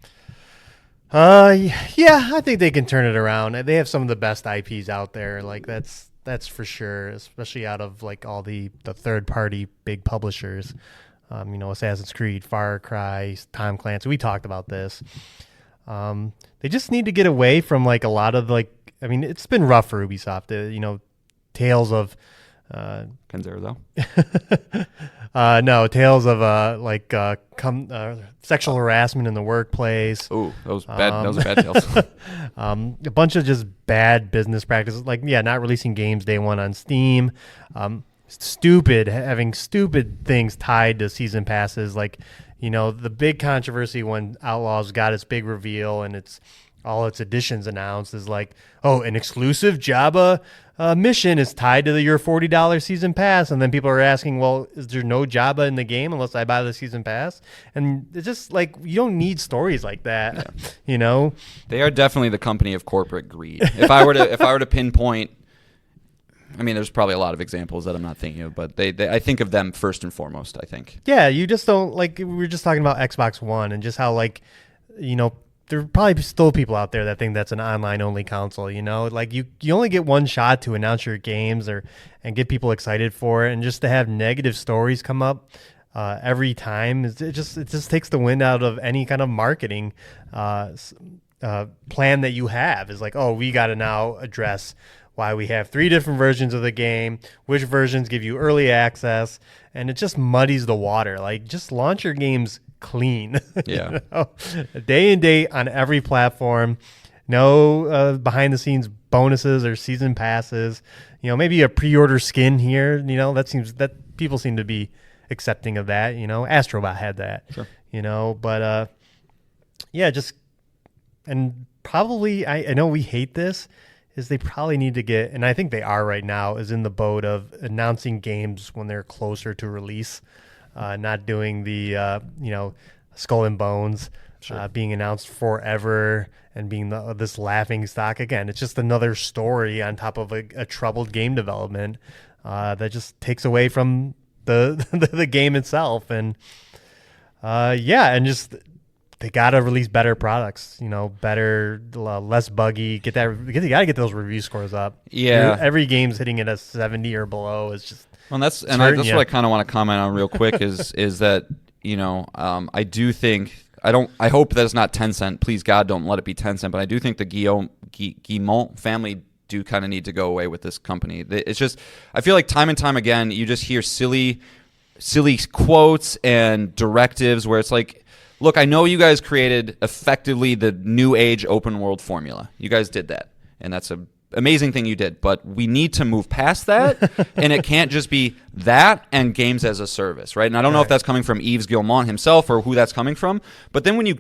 Yeah, I think they can turn it around. They have some of the best IPs out there. Like that's for sure, especially out of like all the third party big publishers. Assassin's Creed, Far Cry, Tom Clancy. We talked about this. They just need to get away from like a lot of it's been rough for Ubisoft. Tales of Kenzero, though. No, tales of sexual harassment in the workplace. Ooh, those are bad tales. A bunch of just bad business practices, not releasing games day one on Steam. Having stupid things tied to season passes, the big controversy when Outlaws got its big reveal and all its editions announced is an exclusive Jabba mission is tied to your $40 season pass, and then people are asking, well, is there no Jabba in the game unless I buy the season pass? And it's just you don't need stories like that. Yeah. They are definitely the company of corporate greed. If I were to pinpoint, there's probably a lot of examples that I'm not thinking of, but I think of them first and foremost. I think. Yeah, you just don't we were just talking about Xbox One and just how there are probably still people out there that think that's an online-only console, you only get one shot to announce your games and get people excited for it, and just to have negative stories come up every time, it just takes the wind out of any kind of marketing plan that you have. Is we got to now address why we have 3 different versions of the game, which versions give you early access, and it just muddies the water. Just launch your games clean. Yeah. Day and date on every platform. No behind the scenes bonuses or season passes. Maybe a pre-order skin here. That people seem to be accepting of that. Astrobot had that. Sure. But and probably I know we hate this, is they probably need to get, and I think they are right now, is in the boat of announcing games when they're closer to release. Not doing the Skull and Bones, sure, being announced forever and being this laughing stock. Again, it's just another story on top of a troubled game development that just takes away from the game itself. And and just they gotta release better products. Better, less buggy. You gotta get those review scores up. Yeah, every game's hitting it at 70 or below. It's just. Well, that's what I kind of want to comment on real quick is that I do think I hope that it's not Tencent. Please God, don't let it be Tencent. But I do think the Guillemot family do kind of need to go away with this company. It's just I feel like time and time again you just hear silly quotes and directives where it's look, I know you guys created effectively the new age open world formula. You guys did that, and that's a amazing thing you did, but we need to move past that, and it can't just be that and games as a service, right? And I don't know if that's coming from Yves Guillemot himself or who that's coming from, but then when you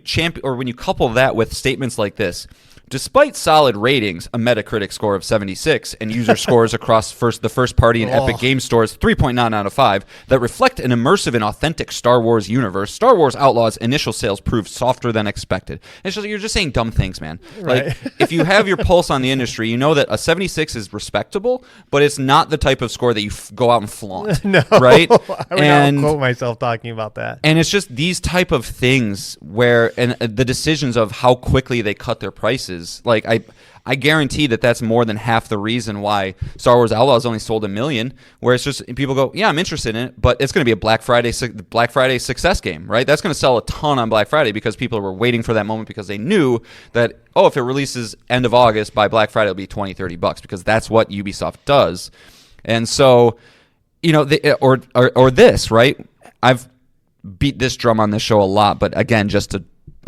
couple that with statements like this, despite solid ratings, a Metacritic score of 76, and user scores across the first party and Epic Game Stores 3.9 out of 5 that reflect an immersive and authentic Star Wars universe, Star Wars Outlaws initial sales proved softer than expected. It's just you're just saying dumb things, man. Right. If you have your pulse on the industry, you know that a 76 is respectable, but it's not the type of score that you go out and flaunt. No, right? I would not quote myself talking about that. And it's just these type of things where the decisions of how quickly they cut their prices. I guarantee that's more than half the reason why Star Wars Outlaws only sold 1 million. Where it's just people go, yeah, I'm interested in it, but it's going to be a Black Friday success game, right? That's going to sell a ton on Black Friday because people were waiting for that moment because they knew that if it releases end of August, by Black Friday it'll be $20-$30 because that's what Ubisoft does. And so, or this, right? I've beat this drum on this show a lot, but again,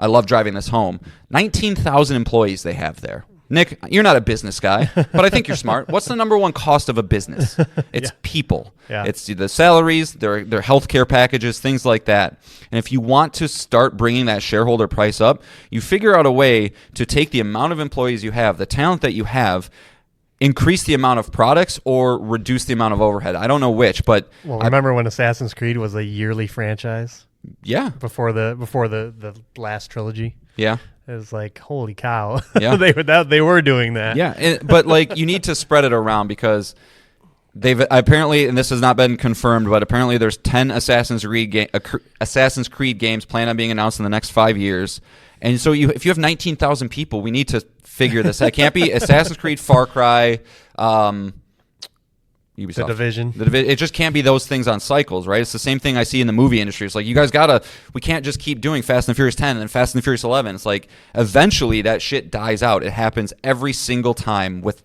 I love driving this home. 19,000 employees they have there. Nick, you're not a business guy, but I think you're smart. What's the number one cost of a business? It's people. Yeah. It's the salaries, their healthcare packages, things like that. And if you want to start bringing that shareholder price up, you figure out a way to take the amount of employees you have, the talent that you have, increase the amount of products or reduce the amount of overhead. I don't know which, but Well, remember when Assassin's Creed was a yearly franchise yeah, before the last trilogy? yeah. It was like, holy cow. Yeah. they were doing that. Yeah, but like you need to spread it around because they've apparently, and this has not been confirmed, but apparently there's 10 Assassin's Creed games planned on being announced in the next 5 years. And so if you have 19,000 people, we need to figure this out. It can't be Assassin's Creed, Far Cry, Ubisoft. The Division. It just can't be those things on cycles, right? It's the same thing I see in the movie industry. It's like, you guys we can't just keep doing Fast and Furious 10 and then Fast and Furious 11. It's like, eventually that shit dies out. It happens every single time with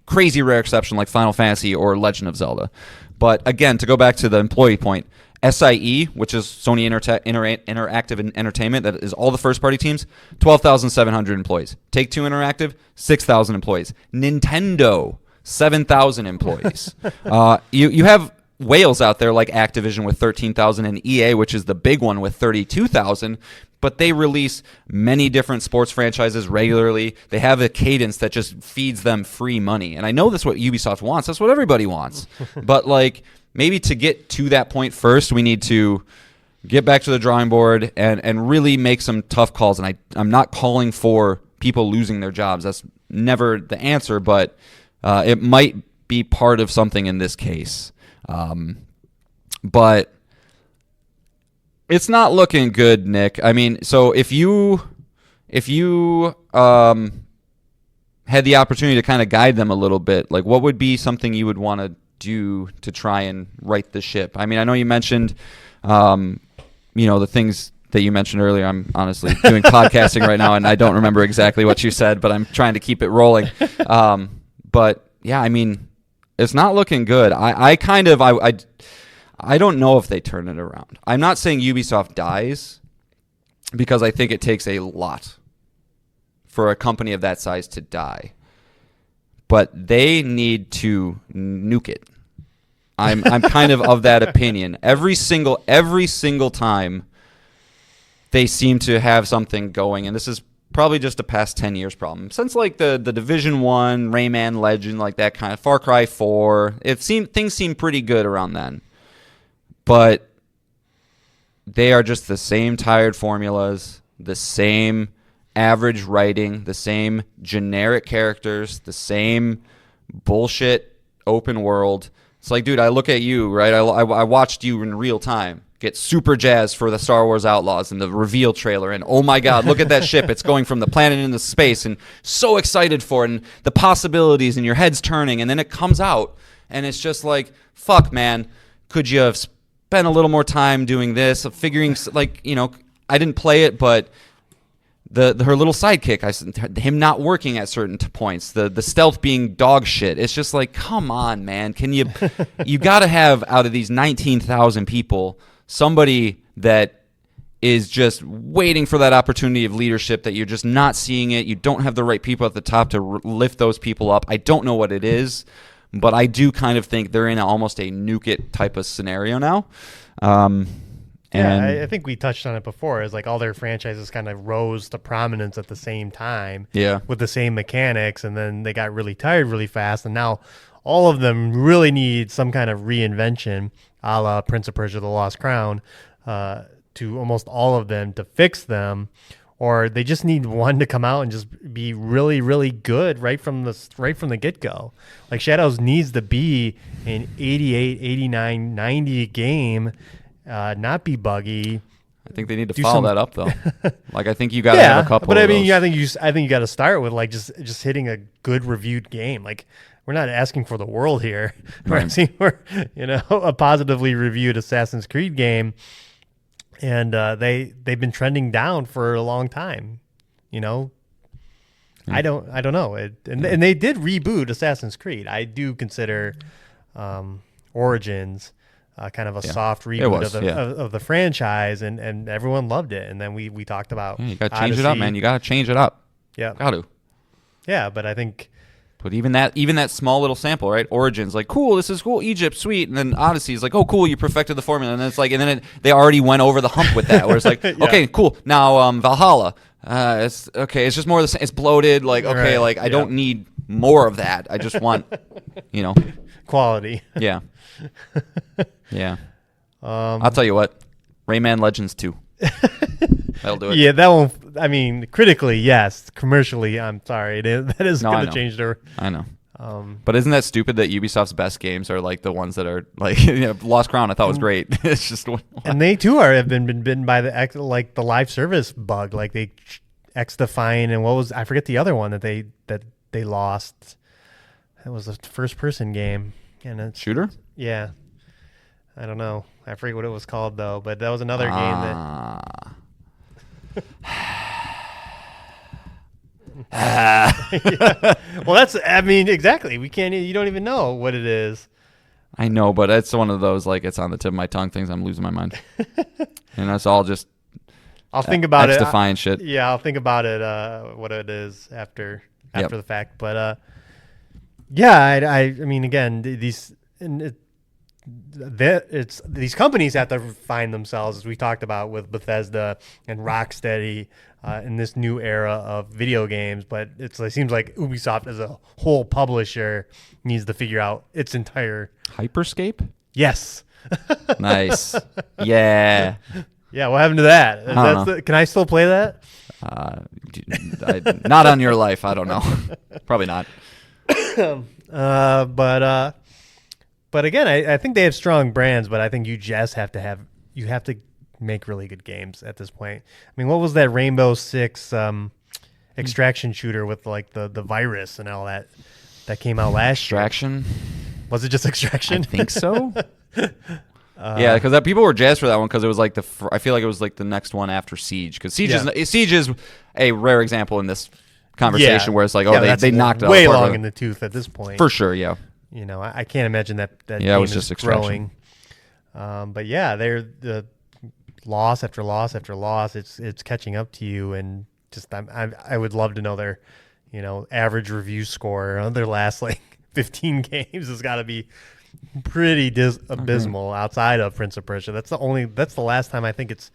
crazy rare exception like Final Fantasy or Legend of Zelda. But again, to go back to the employee point, SIE, which is Sony Interactive Entertainment, that is all the first-party teams, 12,700 employees. Take-Two Interactive, 6,000 employees. Nintendo, 7,000 employees. You have whales out there like Activision with 13,000 and EA, which is the big one with 32,000, but they release many different sports franchises regularly. They have a cadence that just feeds them free money. And I know that's what Ubisoft wants. That's what everybody wants. But like maybe to get to that point first, we need to get back to the drawing board and really make some tough calls. And I'm not calling for people losing their jobs. That's never the answer, but it might be part of something in this case. But it's not looking good, Nick. I mean, so if you had the opportunity to kind of guide them a little bit, like what would be something you would want to do to try and right the ship? I mean, I know you mentioned, the things that you mentioned earlier. I'm honestly doing podcasting right now, and I don't remember exactly what you said, but I'm trying to keep it rolling. But yeah, I mean, it's not looking good. I don't know if they turn it around. I'm not saying Ubisoft dies because I think it takes a lot for a company of that size to die. But they need to nuke it. I'm kind of that opinion. Every single time they seem to have something going, and this is probably just a past 10 years problem. Since like the Division 1, Rayman Legend, like that kind of Far Cry 4, things seem pretty good around then. But they are just the same tired formulas, the same average writing, the same generic characters, the same bullshit open world. It's like, dude, I look at you, right? I watched you in real time get super jazzed for the Star Wars Outlaws and the reveal trailer, and oh my god, look at that ship. It's going from the planet into space, and so excited for it, and the possibilities, and your head's turning, and then it comes out, and it's just like, fuck, man, could you have spent a little more time doing this, figuring, like, I didn't play it, but her little sidekick, him not working at certain points, the stealth being dog shit. It's just like, come on, man. Can you got to have, out of these 19,000 people, somebody that is just waiting for that opportunity of leadership, that you're just not seeing it. You don't have the right people at the top to lift those people up. I don't know what it is, but I do kind of think they're in almost a nuke it type of scenario now. I think we touched on it before. It's like all their franchises kind of rose to prominence at the same time, with the same mechanics, and then they got really tired really fast, and now all of them really need some kind of reinvention, a la Prince of Persia: The Lost Crown, to almost all of them to fix them, or they just need one to come out and just be really, really good right from the get-go. Like Shadows needs to be an 88, 89, 90 game. Not be buggy. I think they need to follow that up though. Like I think you got to have a couple. But I mean, I think you got to start with like just hitting a good reviewed game. Like we're not asking for the world here. We're asking for a positively reviewed Assassin's Creed game, and they've been trending down for a long time. I don't know. And they did reboot Assassin's Creed. I do consider Origins kind of a soft reboot of the franchise, and everyone loved it. And then we talked about you got to change it up, man. You got to change it up. Yeah, got to. Yeah, but I think. But even that small little sample, right? Origins, like, cool, this is cool. Egypt, sweet. And then Odyssey is like, oh, cool, you perfected the formula. And then it's like, they already went over the hump with that. Where it's like, okay, cool. Now Valhalla, it's okay. It's just more of the same. It's bloated. Like, okay, like I don't need more of that. I just want, quality. yeah. Yeah. I'll tell you what, Rayman Legends 2. That'll do it. Yeah, that won't. I mean, critically, yes. Commercially, I'm sorry. That is No, going I to know. change their. I know. But isn't that stupid that Ubisoft's best games are like the ones that are like Lost Crown? I thought was great. It's just And they too have been bitten by the live service bug. Like they X-Define and I forget the other one that they lost. It was a first person game and it's shooter. Yeah, I don't know. I forget what it was called though. But that was another game that. Yeah. Well, exactly. We can't. You don't even know what it is. I know, but it's one of those like it's on the tip of my tongue things. I'm losing my mind, and that's all just. I'll think about it. X-Define shit. Yeah, I'll think about it. What it is after the fact, but yeah, I mean, again, these companies have to find themselves, as we talked about with Bethesda and Rocksteady in this new era of video games. But it seems like Ubisoft as a whole publisher needs to figure out its entire Hyperscape. Yes. Nice. Yeah. Yeah. What happened to that? Can I still play that? Not on your life. I don't know. Probably not. But again, I think they have strong brands, but I think you just have to make really good games at this point. I mean, what was that Rainbow Six extraction shooter with like the virus and all that came out last year? Extraction? Was it just Extraction? I think so. Yeah, because people were jazzed for that one because it was like I feel like it was like the next one after Siege, because Siege is a rare example in this conversation where it's like they knocked it way out long in the tooth at this point for sure. Yeah. I can't imagine that game it was is just growing. But yeah, they're the loss after loss after loss. It's catching up to you, and just I would love to know their average review score on their last like 15 games has got to be pretty abysmal outside of Prince of Persia. That's the last time I think it's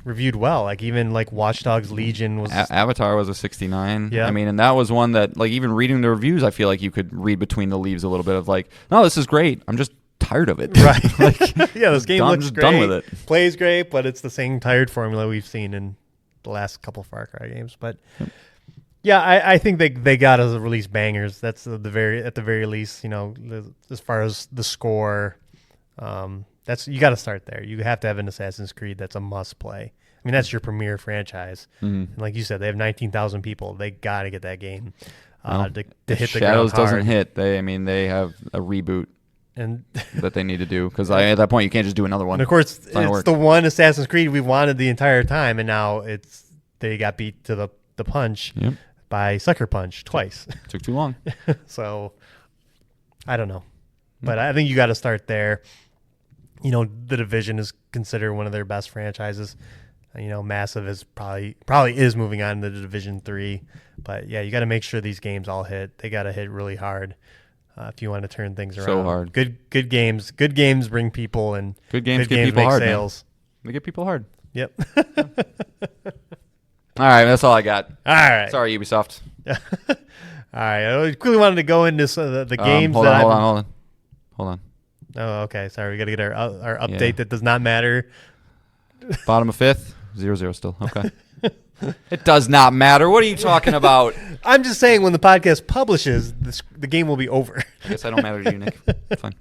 reviewed well. Like even like Watch Dogs Legion was Avatar was a 69. Yeah. I mean, and that was one that like even reading the reviews, I feel like you could read between the leaves a little bit of like, no, this is great. I'm just tired of it. Right. Like, yeah, this game looks great. Done with it. Plays great, but it's the same tired formula we've seen in the last couple Far Cry games. But yeah, I think they got to release bangers. That's at the very least, as far as the score, you got to start there. You have to have an Assassin's Creed that's a must play. I mean, that's your premier franchise. And like you said, they have 19,000 people. They got to get that game to hit the ground Shadows hard. doesn't hit. They have a reboot and that they need to do, because at that point you can't just do another one. And of course, it's the one Assassin's Creed we've wanted the entire time, and now they got beat to the punch by Sucker Punch twice. Took too long. So I don't know, but I think you got to start there. The Division is considered one of their best franchises. Massive is probably is moving on to the Division 3, but yeah, you got to make sure these games all hit. They got to hit really hard if you want to turn things around. So hard. Good games bring people, and good games get people make hard. Sales. Man. They get people hard. Yep. All right, that's all I got. All right. Sorry, Ubisoft. All right. I quickly wanted to go into the games. Hold on. Oh, okay. Sorry, we got to get our update that does not matter. Bottom of fifth, 0-0 still. Okay. It does not matter. What are you talking about? I'm just saying, when the podcast publishes, the game will be over. I guess I don't matter to you, Nick. Fine.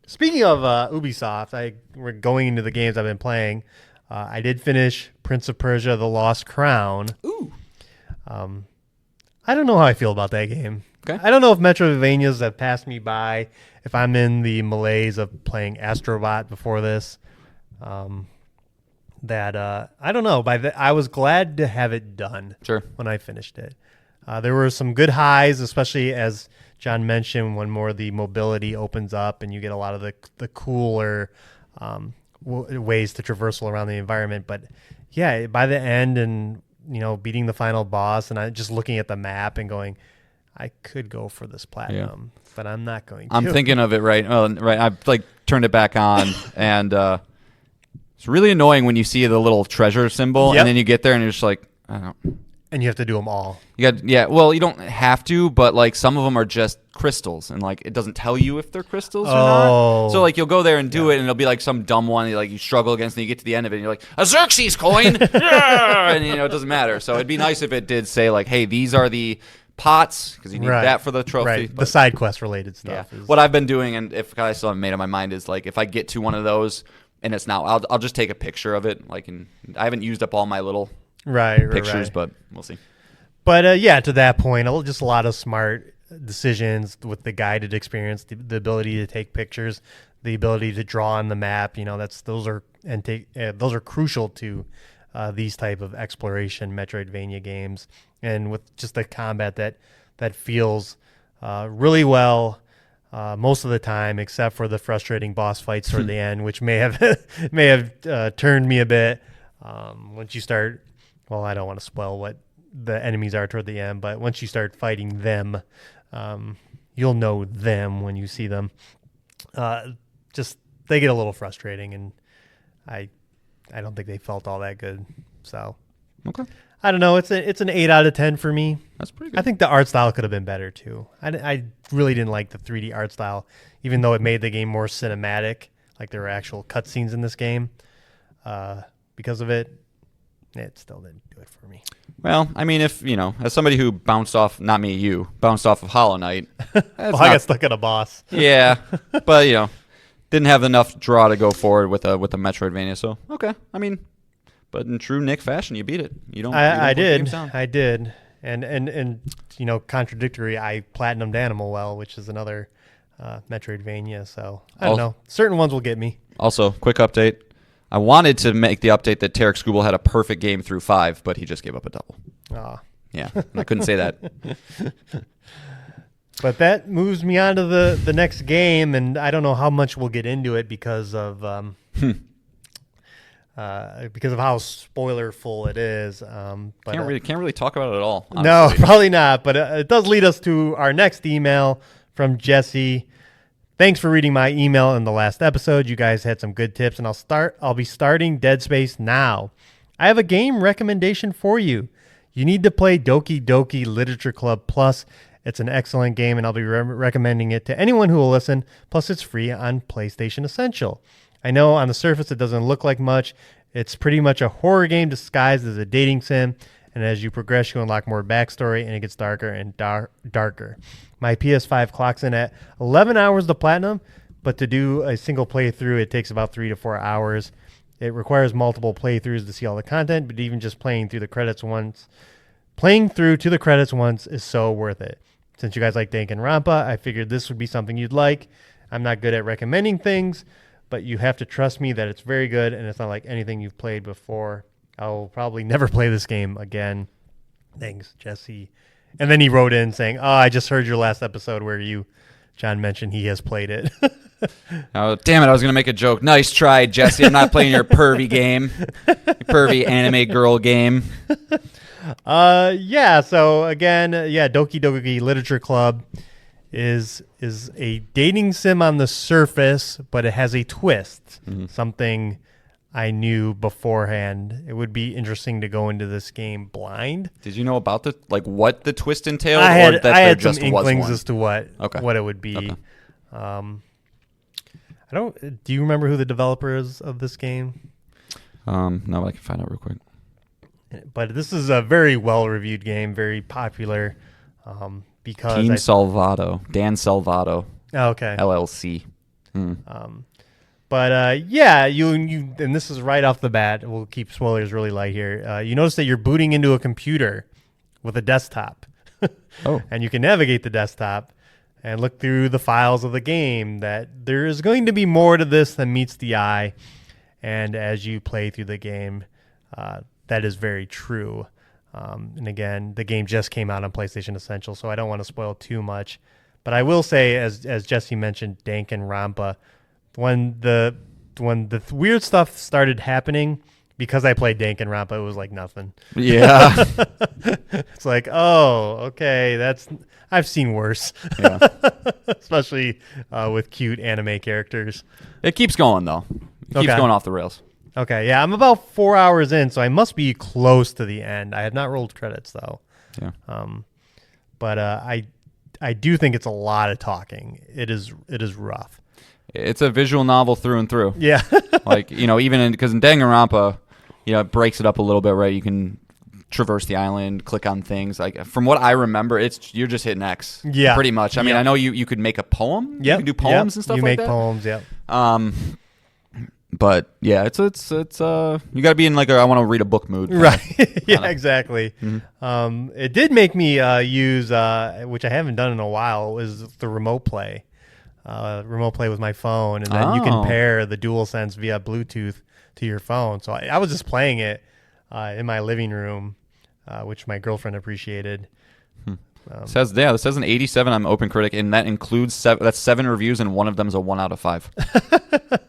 Speaking of Ubisoft, we're going into the games I've been playing. I did finish Prince of Persia: The Lost Crown. Ooh. I don't know how I feel about that game. Okay. I don't know if Metroidvanias have passed me by. If I'm in the malaise of playing Astrobot before this, I don't know. I was glad to have it done. Sure. When I finished it, there were some good highs, especially as John mentioned, when more of the mobility opens up and you get a lot of the cooler ways to traversal around the environment. But yeah, by the end and beating the final boss, and I just looking at the map and going, I could go for this platinum, but I'm not going to. I'm thinking of it right. I've turned it back on, and it's really annoying when you see the little treasure symbol, and then you get there and you're just like, I don't. And you have to do them all. Well, you don't have to, but like some of them are just crystals, and like it doesn't tell you if they're crystals or not. So like you'll go there and do it, and it'll be like some dumb one like you struggle against, and you get to the end of it, and you're like, a Xerxes coin, yeah! And it doesn't matter. So it'd be nice if it did say like, hey, these are the pots, because you need that for the trophy. Right, the side quest related stuff. Yeah. What I've been doing, and if I still haven't made up my mind, is like if I get to one of those and it's not, I'll just take a picture of it. Like, I haven't used up all my little pictures, but we'll see. But to that point, just a lot of smart decisions with the guided experience, the ability to take pictures, the ability to draw on the map. Those are crucial to these type of exploration Metroidvania games, and with just the combat that feels really well most of the time, except for the frustrating boss fights toward the end, which may have turned me a bit. Once you start, well, I don't want to spoil what the enemies are toward the end, but once you start fighting them, you'll know them when you see them. Just they get a little frustrating, and I don't think they felt all that good. So okay, I don't know. It's an 8 out of 10 for me. That's pretty good. I think the art style could have been better too. I really didn't like the 3D art style, even though it made the game more cinematic. Like there were actual cutscenes in this game. Because of it still didn't do it for me. Well, I mean, if as somebody who bounced off, not me, you bounced off of Hollow Knight. I got stuck at a boss. Yeah, but didn't have enough draw to go forward with a Metroidvania. So okay, I mean, but in true Nick fashion, you beat it. I did, and contradictory. I platinumed Animal Well, which is another Metroidvania. So I don't know. Certain ones will get me. Also, quick update. I wanted to make the update that Tarek Skubal had a perfect game through 5, but he just gave up a double. Yeah, I couldn't say that. But that moves me on to the next game, and I don't know how much we'll get into it because of how spoilerful it is. But can't really talk about it at all. Honestly. No, probably not. But it does lead us to our next email from Jesse. Thanks for reading my email in the last episode. You guys had some good tips, and I'll be starting Dead Space now. I have a game recommendation for you. You need to play Doki Doki Literature Club Plus. It's an excellent game, and I'll be recommending it to anyone who will listen. Plus, it's free on PlayStation Essential. I know on the surface it doesn't look like much. It's pretty much a horror game disguised as a dating sim, and as you progress, you unlock more backstory, and it gets darker and darker. My PS5 clocks in at 11 hours to platinum, but to do a single playthrough, it takes about 3 to 4 hours. It requires multiple playthroughs to see all the content, but even just playing through to the credits once is so worth it. Since you guys like Danganronpa, I figured this would be something you'd like. I'm not good at recommending things, but you have to trust me that it's very good, and it's not like anything you've played before. I'll probably never play this game again. Thanks, Jesse. And then he wrote in saying, I just heard your last episode where John mentioned he has played it. Oh, damn it. I was going to make a joke. Nice try, Jesse. I'm not playing your pervy game. Your pervy anime girl game. So again, Doki Doki Literature Club is a dating sim on the surface, but it has a twist. Mm-hmm. Something I knew beforehand. It would be interesting to go into this game blind. Did you know about what the twist entailed? I had some inklings as to what it would be. Okay. Do you remember who the developer is of this game? No, I can find out real quick. But this is a very well-reviewed game, very popular. Because Dan Salvato. Oh, okay. LLC. But you and this is right off the bat. We'll keep spoilers really light here. You notice that you're booting into a computer with a desktop. And you can navigate the desktop and look through the files of the game. That there is going to be more to this than meets the eye. And as you play through the game, that is very true. And again, the game just came out on PlayStation Essential, so I don't want to spoil too much. But I will say, as Jesse mentioned, Danganronpa, when the weird stuff started happening, because I played Danganronpa, it was like nothing. Yeah. It's like, oh, okay, I've seen worse. Yeah. Especially with cute anime characters. It keeps going, though. It keeps going off the rails. Okay, yeah, I'm about 4 hours in, so I must be close to the end. I have not rolled credits though. Yeah. But I do think it's a lot of talking. It is rough. It's a visual novel through and through. Yeah. Like, even because in Danganronpa, it breaks it up a little bit, right? You can traverse the island, click on things. Like, from what I remember, you're just hitting X. Yeah. Pretty much. I mean, I know you could make a poem. Yeah. You can do poems and stuff you like that. make poems, yeah. But yeah, it's you got to be in like I want to read a book mood. Right. Yeah, exactly. Mm-hmm. It did make me use, which I haven't done in a while, is the remote play. Remote play with my phone, and then you can pair the DualSense via Bluetooth to your phone. So I was just playing it in my living room, which my girlfriend appreciated. This says an 87 on OpenCritic, and that includes that's 7 reviews, and one of them is a 1 out of 5.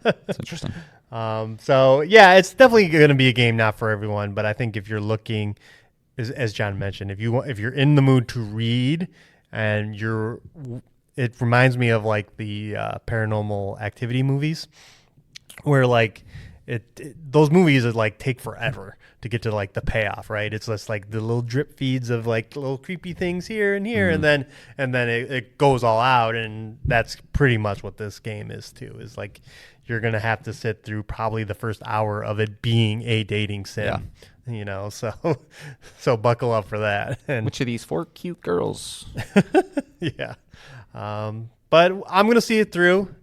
That's interesting. So yeah, it's definitely going to be a game not for everyone, but I think if you're looking, as John mentioned, if you're in the mood to read, and it reminds me of like the Paranormal Activity movies, where like those movies are like take forever to get to like the payoff, right? It's just like the little drip feeds of like little creepy things here and here, and then it goes all out, and that's pretty much what this game is too. Is like you're gonna have to sit through probably the first hour of it being a dating sim, so buckle up for that. And which of these 4 cute girls? yeah, but I'm gonna see it through,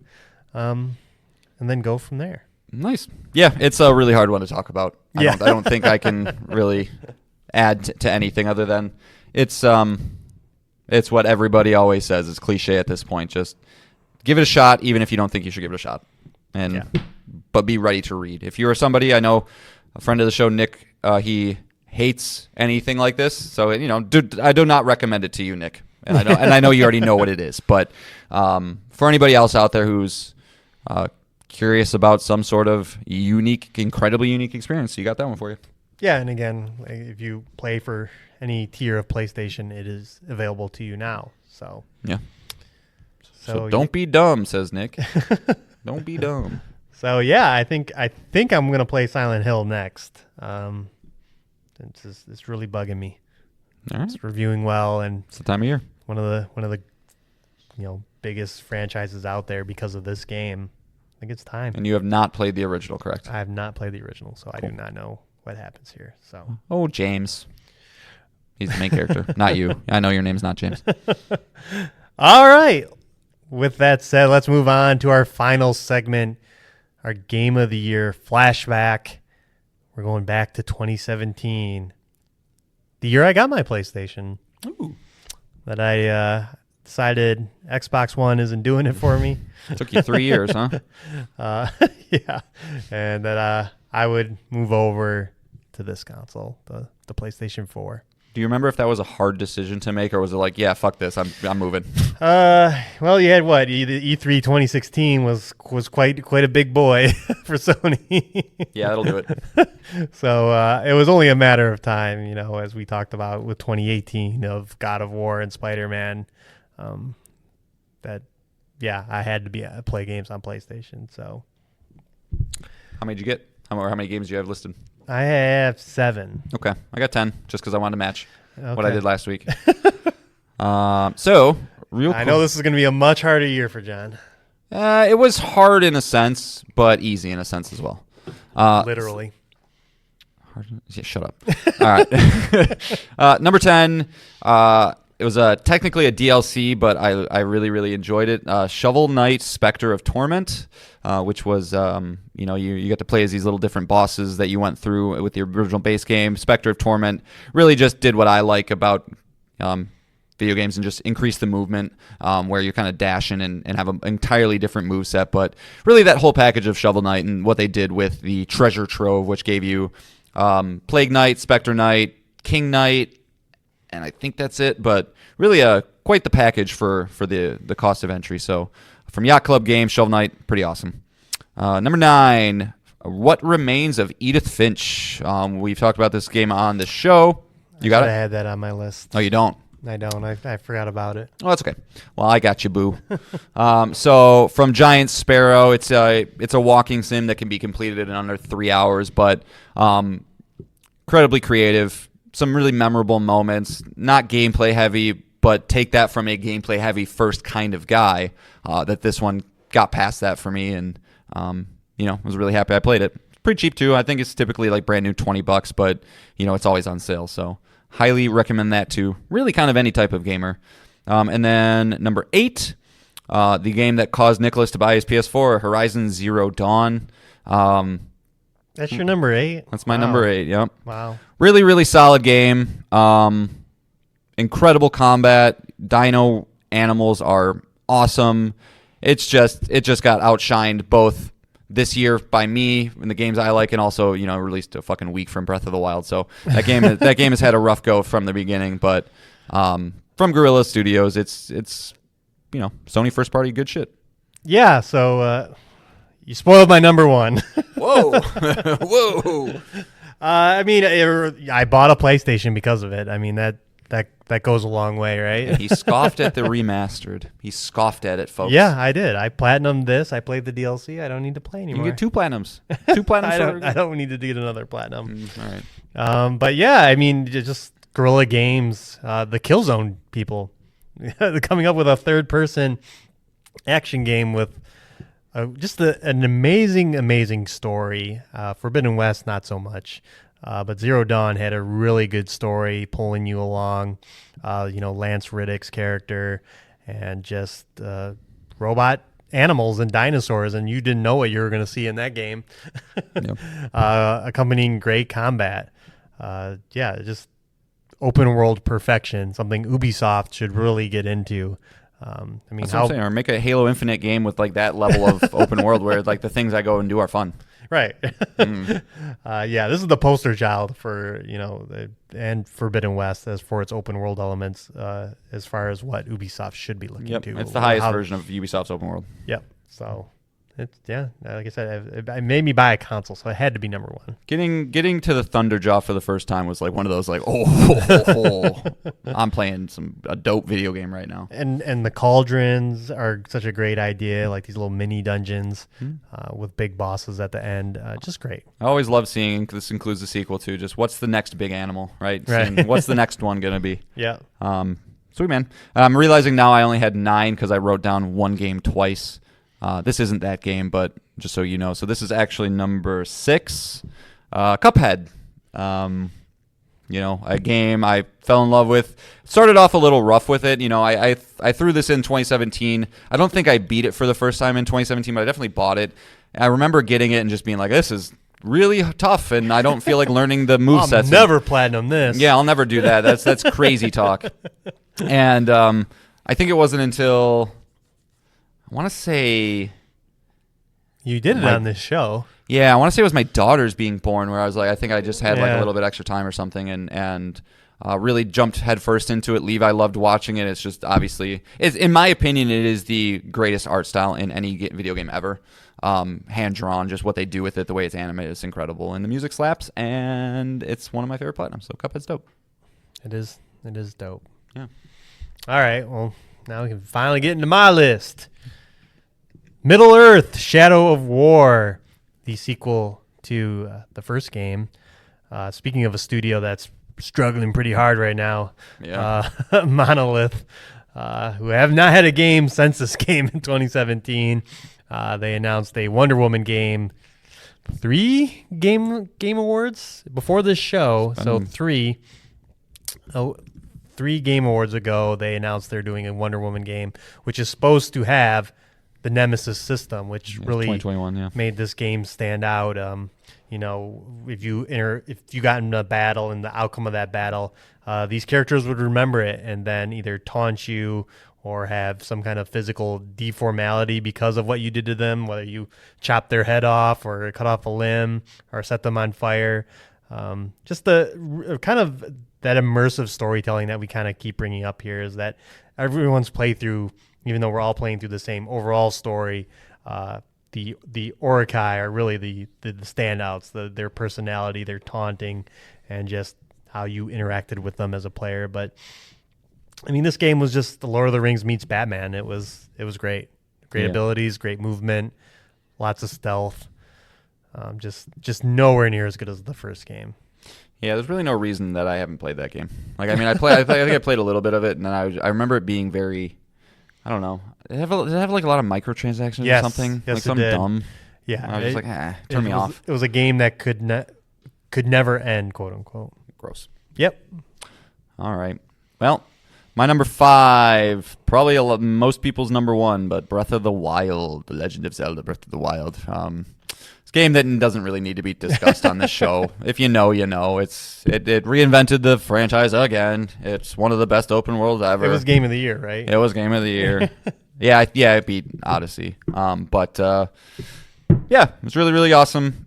and then go from there. Nice. Yeah, it's a really hard one to talk about. I don't think I can really add to anything other than it's what everybody always says. It's cliche at this point. Just give it a shot, even if you don't think you should give it a shot. But be ready to read. If you are somebody, I know a friend of the show, Nick, he hates anything like this. So I do not recommend it to you, Nick. And I know you already know what it is. But for anybody else out there who's curious about some sort of incredibly unique experience, you got that one for you. Yeah, and again, if you play for any tier of PlayStation, it is available to you now. So yeah. So don't be dumb, says Nick. Don't be dumb. So yeah, I think I'm gonna play Silent Hill next. It's really bugging me. All right. It's reviewing well, and it's the time of year. One of the biggest franchises out there because of this game. I think it's time. And you have not played the original, correct? I have not played the original, so I do not know what happens here. So James. He's the main character, not you. I know your name's not James. All right. With that said, let's move on to our final segment, our Game of the Year Flashback. We're going back to 2017, the year I got my PlayStation. Ooh. That I decided Xbox One isn't doing it for me. It took you 3 years, huh? Yeah. And that I would move over to this console, the PlayStation 4. Do you remember if that was a hard decision to make, or was it like, yeah, fuck this, I'm moving? Well, you had what? The E3 2016 was quite a big boy for Sony. Yeah, that'll do it. So it was only a matter of time, as we talked about with 2018 of God of War and Spider-Man. I had to play games on PlayStation. So, how many did you get? How many games do you have listed? I have 7. Okay, I got 10, just because I wanted to match what I did last week. So, I know this is going to be a much harder year for John. It was hard in a sense, but easy in a sense as well. Literally. Yeah, shut up. All right. Number 10. It was technically a DLC, but I really, really enjoyed it. Shovel Knight: Spectre of Torment, which was, you get to play as these little different bosses that you went through with the original base game. Spectre of Torment really just did what I like about video games and just increase the movement, where you're kind of dashing and have an entirely different moveset. But really that whole package of Shovel Knight and what they did with the treasure trove, which gave you Plague Knight, Spectre Knight, King Knight, and I think that's it, but really quite the package for the cost of entry. So from Yacht Club Games, Shovel Knight, pretty awesome. Number 9, What Remains of Edith Finch. We've talked about this game on the show. You got it? I had that on my list. Oh, you don't? I don't. I forgot about it. Oh, that's okay. Well, I got you, boo. So from Giant Sparrow, it's a walking sim that can be completed in under 3 hours, but incredibly creative. Some really memorable moments. Not gameplay heavy, but take that from a gameplay heavy first kind of guy. That this one got past that for me, and was really happy I played it. Pretty cheap too. I think it's typically like brand new $20, but it's always on sale. So highly recommend that to really kind of any type of gamer. And then number 8, the game that caused Nicholas to buy his PS4, Horizon Zero Dawn. That's your number 8? That's my number 8, yep. Wow. Really, really solid game. Incredible combat. Dino animals are awesome. It just got outshined both this year by me in the games I like, and also released a fucking week from Breath of the Wild. So that game has had a rough go from the beginning, but from Guerrilla Studios, it's Sony first party good shit. Yeah. So you spoiled my number 1. Whoa, whoa. I bought a PlayStation because of it. I mean that goes a long way, right? He scoffed at the remastered. He scoffed at it, folks. Yeah, I did. I platinumed this. I played the DLC. I don't need to play You anymore. can get 2 platinums. 2 platinums. I don't need to get another platinum. All right. But yeah, just Guerrilla Games, the Killzone people, coming up with a third-person action game with just an amazing story. Forbidden West, not so much. But Zero Dawn had a really good story pulling you along. Lance Riddick's character and just robot animals and dinosaurs, and you didn't know what you were going to see in that game. Yep. Accompanying great combat. Just open world perfection, something Ubisoft should really get into. That's what I'm saying. Or make a Halo Infinite game with like that level of open world where like the things I go and do are fun. Right. This is the poster child for, and Forbidden West as for its open world elements, as far as what Ubisoft should be looking to. It's the highest version of Ubisoft's open world. Yep. So it's, like I said, it made me buy a console, so it had to be number 1. Getting to the Thunderjaw for the first time was like one of those like, I'm playing a dope video game right now. And the cauldrons are such a great idea, like these little mini dungeons with big bosses at the end. Just great. I always love seeing, this includes the sequel too, just what's the next big animal, right? Right. Seeing what's the next one going to be? Yeah. Sweet, man. I'm realizing now I only had 9 because I wrote down one game twice. This isn't that game, but just so you know. So this is actually number 6, Cuphead. A game I fell in love with. Started off a little rough with it. I threw this in 2017. I don't think I beat it for the first time in 2017, but I definitely bought it. I remember getting it and just being like, this is really tough, and I don't feel like learning the movesets. I'll never platinum this. Yeah, I'll never do that. That's crazy talk. And I think it wasn't until... I want to say... You did it on this show. Yeah, I want to say it was my daughter's being born where I was like, I think I just had like a little bit extra time or something and really jumped headfirst into it. Levi loved watching it. It's just obviously, in my opinion, it is the greatest art style in any video game ever. Hand-drawn, just what they do with it, the way it's animated is incredible. And the music slaps, and it's one of my favorite platinums. So Cuphead's dope. It is dope. Yeah. All right, well, now we can finally get into my list. Middle-earth: Shadow of War, the sequel to the first game. Speaking of a studio that's struggling pretty hard right now, Monolith, who have not had a game since this game in 2017. They announced a Wonder Woman game, 3 game awards before this show. So 3 Game Awards ago, they announced they're doing a Wonder Woman game, which is supposed to have the Nemesis system, which really 2021, made this game stand out. If you got in a battle and the outcome of that battle, these characters would remember it and then either taunt you or have some kind of physical deformality because of what you did to them, whether you chopped their head off or cut off a limb or set them on fire. Just the kind of that immersive storytelling that we kind of keep bringing up here is that everyone's playthrough, even though we're all playing through the same overall story, the Orokai are really the standouts, their personality, their taunting, and just how you interacted with them as a player. But I mean, this game was just the Lord of the Rings meets Batman. It was great. Great Yeah. abilities, great movement, lots of stealth. Just nowhere near as good as the first game. Yeah, there's really no reason that I haven't played that game. Like, I mean, I think I played a little bit of it, and then I remember it being very, I don't know. Did it have like a lot of microtransactions Yes. or something? Yes, like it something did. dumb. Yeah, I was just like, turn me off. It was a game that could never end, quote unquote. Gross. Yep. All right. Well, my number 5, probably most people's number 1, but Breath of the Wild, The Legend of Zelda: Breath of the Wild. It's a game that doesn't really need to be discussed on this show. If you know, you know. It reinvented the franchise again. It's one of the best open worlds ever. It was Game of the Year, right? It was Game of the Year. yeah, it beat Odyssey. But yeah, it was really, really awesome.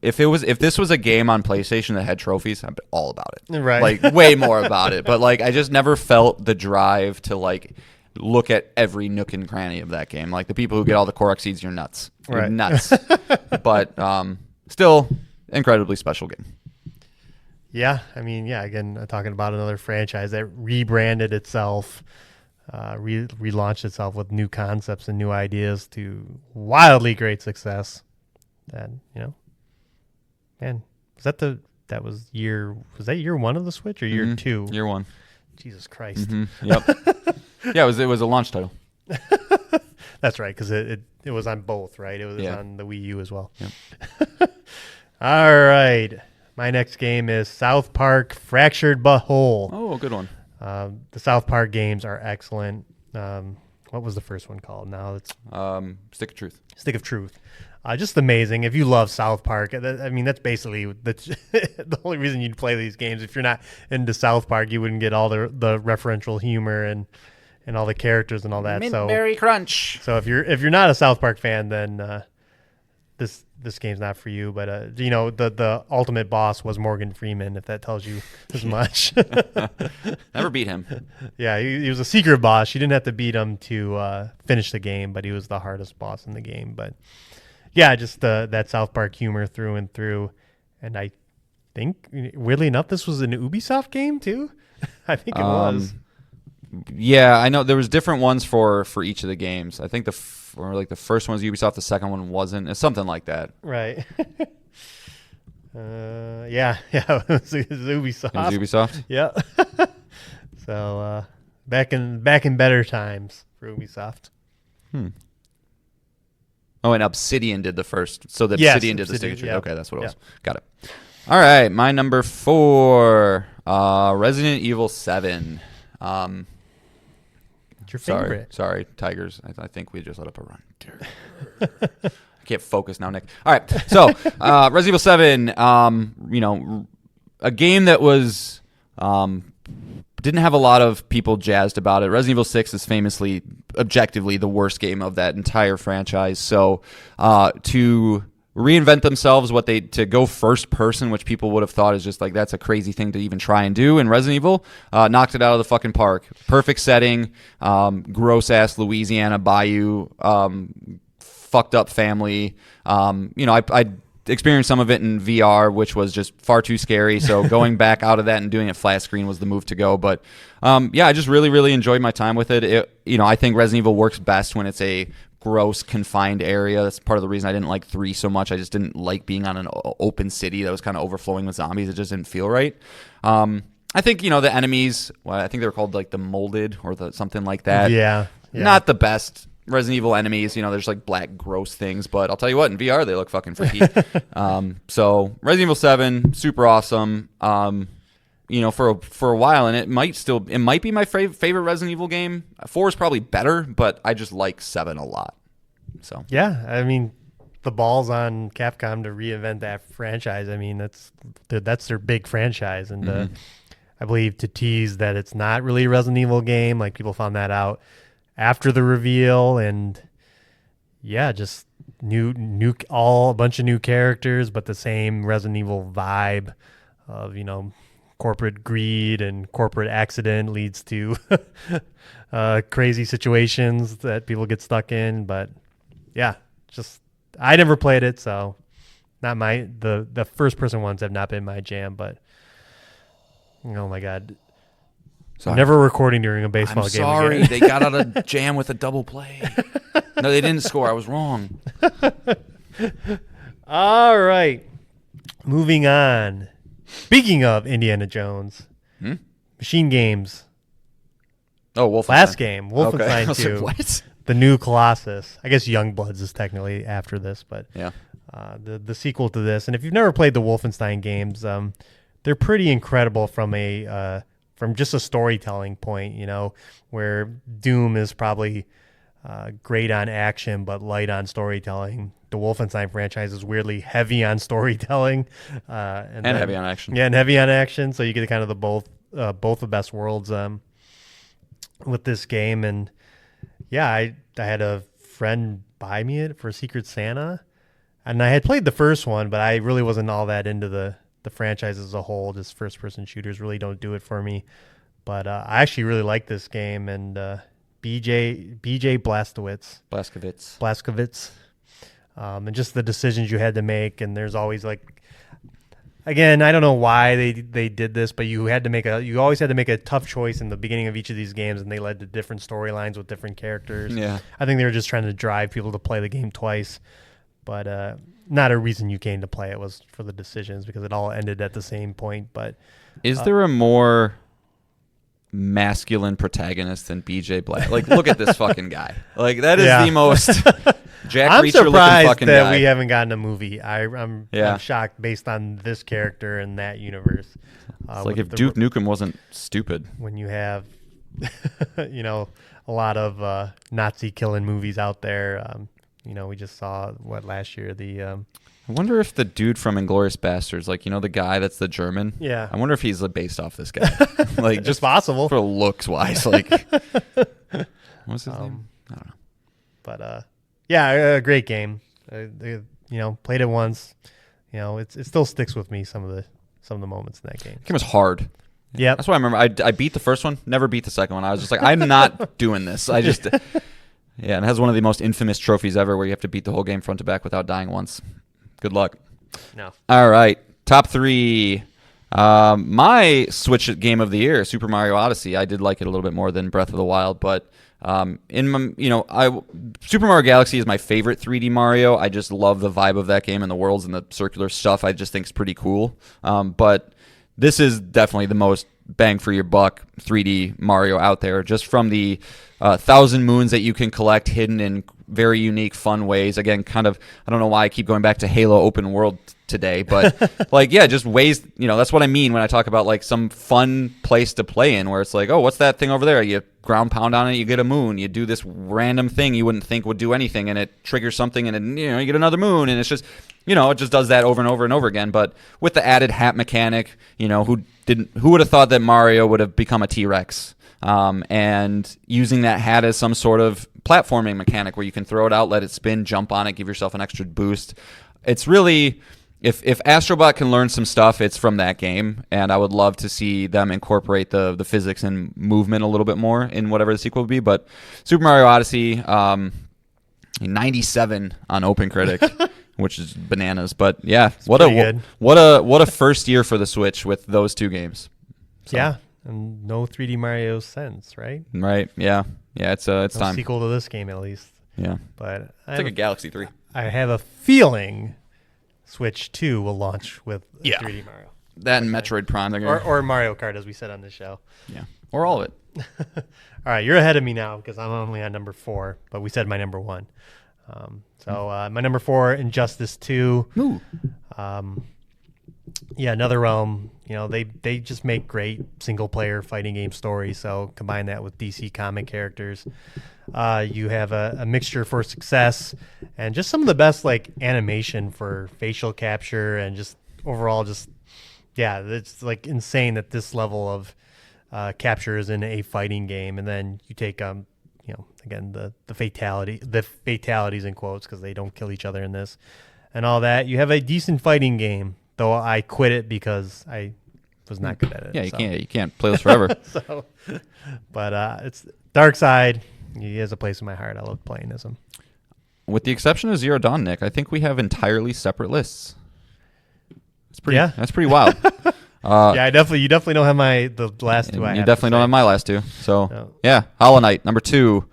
If this was a game on PlayStation that had trophies, I'd be all about it. Right. Like way more about it. But like I just never felt the drive to like look at every nook and cranny of that game. Like the people who get all the Korok seeds, you're nuts. You're Right. nuts. But still incredibly special game. Yeah, I mean, again, talking about another franchise that rebranded itself, relaunched itself with new concepts and new ideas to wildly great success. And, man, was that year 1 of the Switch or year 2? Year 1. Jesus Christ. Yep. Yeah, it was a launch title. That's right, because it was on both, right? It was Yeah. on the Wii U as well. Yep. All right. My next game is South Park Fractured But Whole. Oh, good one. The South Park games are excellent. What was the first one called? Now it's Stick of Truth. Stick of Truth. Just amazing. If you love South Park, I mean, that's basically the only reason you'd play these games. If you're not into South Park, you wouldn't get all the referential humor and all the characters and all that. Mint-berry crunch. So if you're not a South Park fan, then this game's not for you. But the ultimate boss was Morgan Freeman, if that tells you as much. Never beat him. Yeah, he was a secret boss. You didn't have to beat him to finish the game, but he was the hardest boss in the game. But yeah, just that South Park humor through and through. And I think, weirdly enough, this was an Ubisoft game too. I think it was. Yeah, I know there was different ones for each of the games. I think the first one was Ubisoft, the second one wasn't. It's something like that. Right. Yeah, it was Ubisoft. It was Ubisoft. Yeah. So back in better times for Ubisoft. Oh, and Obsidian did the first. So the Yes, Obsidian did the Obsidian, signature. yeah. Okay, that's what it Yeah. was. Got it. All right, my number 4, Resident Evil 7. It's your favorite. Sorry, Tigers. I think we just let up a run. I can't focus now, Nick. All right, so Resident Evil 7, a game that was didn't have a lot of people jazzed about it. Resident Evil 6 is famously, objectively, the worst game of that entire franchise. So to reinvent themselves, to go first person, which people would have thought is just like, that's a crazy thing to even try and do. And Resident Evil knocked it out of the fucking park. Perfect setting, gross ass Louisiana bayou, fucked up family. I experienced some of it in VR, which was just far too scary. So going back out of that and doing it flat screen was the move to go. But I just really, really enjoyed my time with it. I think Resident Evil works best when it's a gross confined area. That's part of the reason I didn't like 3 so much. I just didn't like being on an open city that was kind of overflowing with zombies. It just didn't feel right. I think the enemies, I think they were called like the Molded or something like that. Yeah. Not the best Resident Evil enemies. There's like black gross things, but I'll tell you what, in VR they look fucking freaky. So Resident Evil 7, super awesome. For a while, and it might be my favorite Resident Evil game. 4 is probably better, but I just like 7 a lot. So Yeah, I mean, the balls on Capcom to reinvent that franchise. I mean, that's their big franchise, and I believe to tease that it's not really a Resident Evil game. Like, people found that out after the reveal, and yeah, just a bunch of new characters, but the same Resident Evil vibe of corporate greed and corporate accident leads to crazy situations that people get stuck in. But yeah, just I never played it, so not the first person ones have not been my jam. But oh my god, Sorry. Never recording during a baseball I'm game. sorry. Again. They got out of jam with a double play. No, they didn't score. I was wrong. All right. Moving on. Speaking of Indiana Jones, Machine Games. Oh, Wolfenstein. Last game, Okay. I Wolfenstein was like, 2. what? The new Colossus. I guess Youngbloods is technically after this, but Yeah. the sequel to this. And if you've never played the Wolfenstein games, they're pretty incredible from just a storytelling point. You know, where Doom is probably great on action but light on storytelling. The Wolfenstein franchise is weirdly heavy on storytelling and heavy on action. Yeah, and heavy on action. So you get kind of the both the best worlds with this game. And yeah, I had a friend buy me it for Secret Santa, and I had played the first one, but I really wasn't all that into the franchise as a whole. Just first person shooters really don't do it for me. But I actually really like this game, and BJ Blazkowicz. And just the decisions you had to make, and there's always again, I don't know why they did this, but you always had to make a tough choice in the beginning of each of these games, and they led to different storylines with different characters. Yeah. I think they were just trying to drive people to play the game twice, but not a reason you came to play it was for the decisions, because it all ended at the same point. But Is there a more masculine protagonist than BJ Black? Like, look at this fucking guy. Like, that is the most Jack I'm Reacher looking surprised fucking that guy. we haven't gotten a movie. I'm Yeah. shocked based on this character and that universe. It's like if Duke Nukem wasn't stupid. When you have, a lot of Nazi killing movies out there. We just saw last year I wonder if the dude from Inglourious Bastards, the guy that's the German. Yeah. I wonder if he's based off this guy. Like, It's just possible. for looks wise. Like, what's his name? I don't know. But yeah, a great game. Played it once. It still sticks with me, some of the moments in that game. The game was hard. Yeah, That's why I remember. I beat the first one, never beat the second one. I was just like, I'm not doing this. I just, yeah, and it has one of the most infamous trophies ever, where you have to beat the whole game front to back without dying once. Good luck. No. All right, top 3. My Switch game of the year, Super Mario Odyssey. I did like it a little bit more than Breath of the Wild, but Super Mario Galaxy is my favorite 3D Mario. I just love the vibe of that game and the worlds and the circular stuff. I just think it's pretty cool. But this is definitely the most bang for your buck 3D Mario out there, just from the 1,000 moons that you can collect hidden in very unique, fun ways. Again, kind of, I don't know why I keep going back to Halo open world today, but just ways, that's what I mean when I talk about some fun place to play in, where it's like, oh, what's that thing over there? You ground pound on it, you get a moon. You do this random thing you wouldn't think would do anything, and it triggers something, and then, you get another moon, and it's just, it just does that over and over and over again. But with the added hat mechanic, who would have thought that Mario would have become a T-Rex? And using that hat as some sort of platforming mechanic where you can throw it out, let it spin, jump on it, give yourself an extra boost. It's really, if Astrobot can learn some stuff, it's from that game, and I would love to see them incorporate the physics and movement a little bit more in whatever the sequel would be. But Super Mario Odyssey, 97 on OpenCritic, which is bananas. But yeah, what a first year for the Switch with those two games. So. Yeah. And no 3D Mario since, right? Right. Yeah. Yeah. It's time. Sequel to this game, at least. Yeah. But it's like a Galaxy 3. I have a feeling Switch 2 will launch with 3D Mario. That and Metroid Prime. Or Mario Kart, as we said on the show. Yeah. Or all of it. All right, you're ahead of me now because I'm only on number 4, but we said my number 1. My number 4, Injustice 2. Ooh. Yeah, Another Realm. They just make great single player fighting game stories. So combine that with DC comic characters. You have a mixture for success, and just some of the best animation for facial capture, and just overall it's insane that this level of capture is in a fighting game. And then you take again the fatalities in quotes, because they don't kill each other in this, and all that. You have a decent fighting game. Though I quit it because I was not good at it. Yeah, you can't play this forever. But it's Dark Side. He has a place in my heart. I love playing as him. With the exception of Zero Dawn, Nick, I think we have entirely separate lists. That's pretty wild. Yeah, you definitely don't have the last two. You definitely don't have my last two. So No. yeah, Hollow Knight number 2,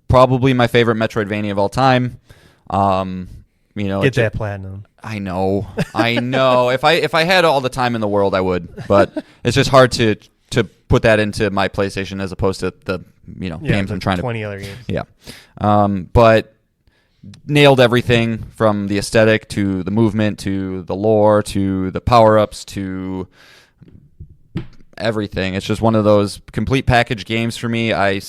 probably my favorite Metroidvania of all time. Get that platinum. I know. If I had all the time in the world, I would. But it's just hard to put that into my PlayStation as opposed to the games I'm trying to. 20 other games. Yeah, but nailed everything from the aesthetic to the movement to the lore to the power-ups to everything. It's just one of those complete package games for me. I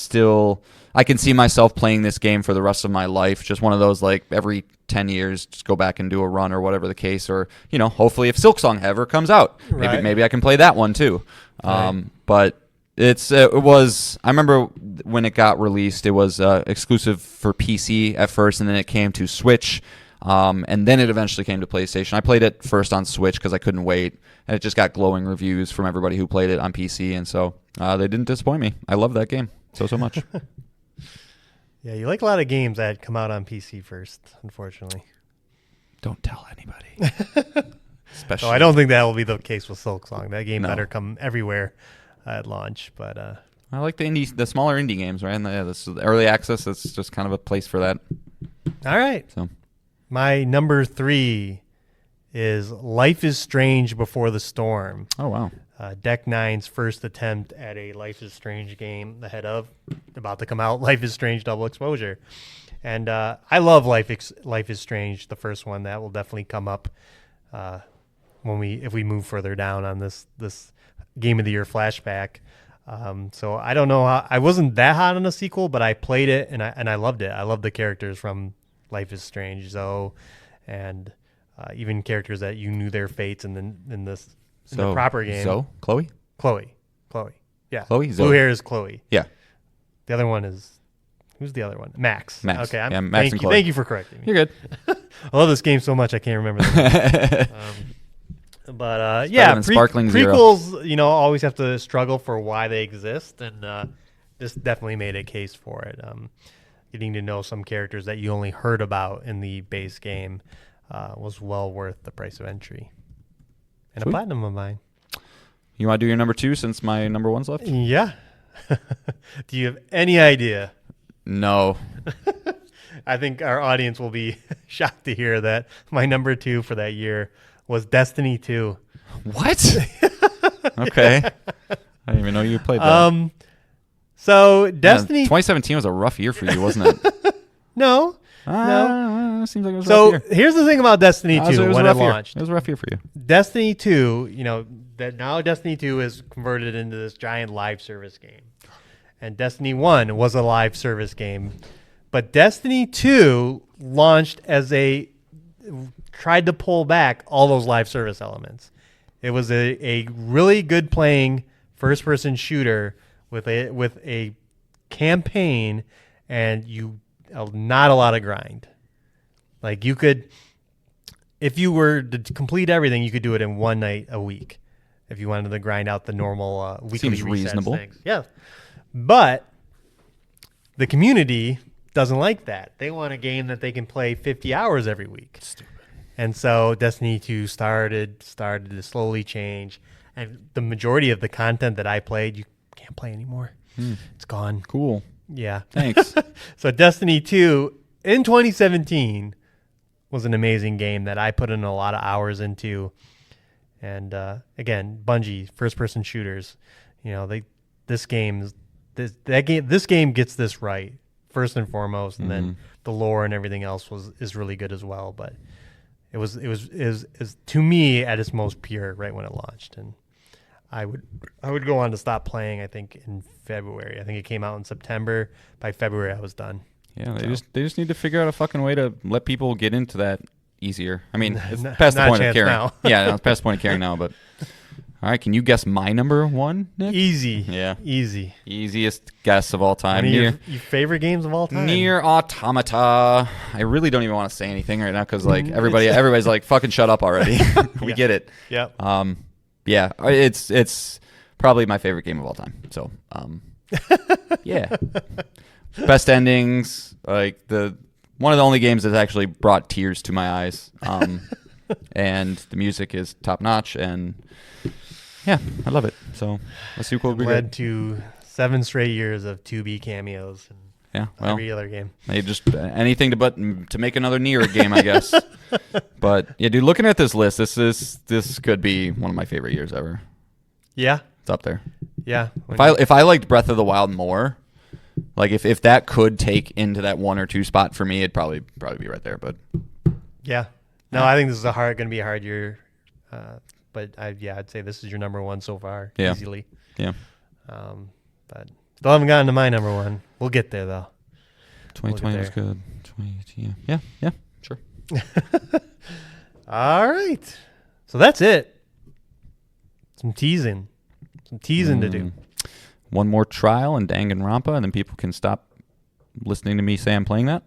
can see myself playing this game for the rest of my life. Just one of those, like, every 10 years, just go back and do a run or whatever the case. Or, hopefully if Silksong ever comes out, maybe I can play that one too. Right. But it was, I remember when it got released, it was exclusive for PC at first, and then it came to Switch. And then it eventually came to PlayStation. I played it first on Switch because I couldn't wait. And it just got glowing reviews from everybody who played it on PC. And so they didn't disappoint me. I love that game so much. Yeah, you like a lot of games that come out on PC first, unfortunately. Don't tell anybody. Especially. So I don't think that will be the case with Silksong. That game No. better come everywhere at launch. But I like the smaller indie games, right? And this is early access. It's just kind of a place for that. all right. So My number 3 is Life is Strange Before the Storm. oh wow. Deck 9's first attempt at a Life is Strange game ahead of about to come out Life is Strange Double Exposure. And I love Life is Strange, the first one. That will definitely come up if we move further down on this Game of the Year flashback. So I don't know I wasn't that hot on a sequel, but I played it and I loved it. I love the characters from Life is Strange, Zoe, and even characters that you knew their fates in the proper game. So Chloe. Yeah. Chloe? Zoe. Blue hair is Chloe. Yeah. The other one is who's the other one? Max. Max. Okay. Yeah, Max and Chloe. Thank you for correcting me. You're good. I love this game so much I can't remember the name. But yeah, better than Sparkling Zero. prequels, always have to struggle for why they exist, and this definitely made a case for it. Getting to know some characters that you only heard about in the base game was well worth the price of entry. And Sweet. a platinum of mine. You want to do your number 2 since my number 1's left? Yeah. Do you have any idea? No. I think our audience will be shocked to hear that my number 2 for that year was Destiny 2. What? Okay. I didn't even know you played that. So Destiny 2017 was a rough year for you, wasn't it? No. Seems like it was a So rough year. here's the thing about Destiny 2 It was a when it rough year. launched. It was a rough year for you. Destiny 2, that now Destiny 2 is converted into this giant live service game. And Destiny 1 was a live service game. But Destiny 2 launched tried to pull back all those live service elements. It was a really good playing first-person shooter with a campaign and not a lot of grind. Like you could, if you were to complete everything, you could do it in one night a week. If you wanted to grind out the normal weekly Seems resets reasonable. things. Yeah. But the community doesn't like that. They want a game that they can play 50 hours every week. Stupid. And so Destiny 2 started to slowly change. And the majority of the content that I played, you can't play anymore. It's gone. Cool. Yeah. Thanks. So Destiny 2 in 2017 was an amazing game that I put in a lot of hours into. And again, Bungie, first-person shooters, this game gets this right first and foremost, and then the lore and everything else is really good as well. But it was to me at its most pure right when it launched, and I would go on to stop playing. I think in February. I think it came out in September. By February, I was done. Yeah, they just need to figure out a fucking way to let people get into that easier. I mean, it's Not- past the not a point of chance caring. now. Yeah, no, it's past the point of caring now. But all right, can you guess my number 1, Nick? Easy. Yeah. Easy. Easiest guess of all time. Any of your favorite games of all time? Near Automata. I really don't even want to say anything right now because like everybody's like fucking shut up already. We Yeah. get it. Yep. Yeah, it's probably my favorite game of all time. So yeah, best endings. Like one of the only games that actually brought tears to my eyes. and the music is top notch, and yeah, I love it. So a sequel would be Led good. to 7 straight years of 2B cameos in Yeah, well, every other game. they just anything to make another Nier game, I guess. But yeah, dude, looking at this list, this could be one of my favorite years ever. Yeah, It's up there. yeah. If I liked Breath of the Wild more, like if that could take into that 1 or 2 spot for me, it'd probably be right there. But Yeah. No, I think this is going to be a hard year. But I'd say this is your number 1 so far, Yeah. easily. yeah, But still haven't gotten to my number 1. We'll get there though. 2020 was there. good. 2018, yeah, sure. All right. So that's it. Some teasing to do. One more trial and Danganronpa, and then people can stop listening to me say I'm playing that.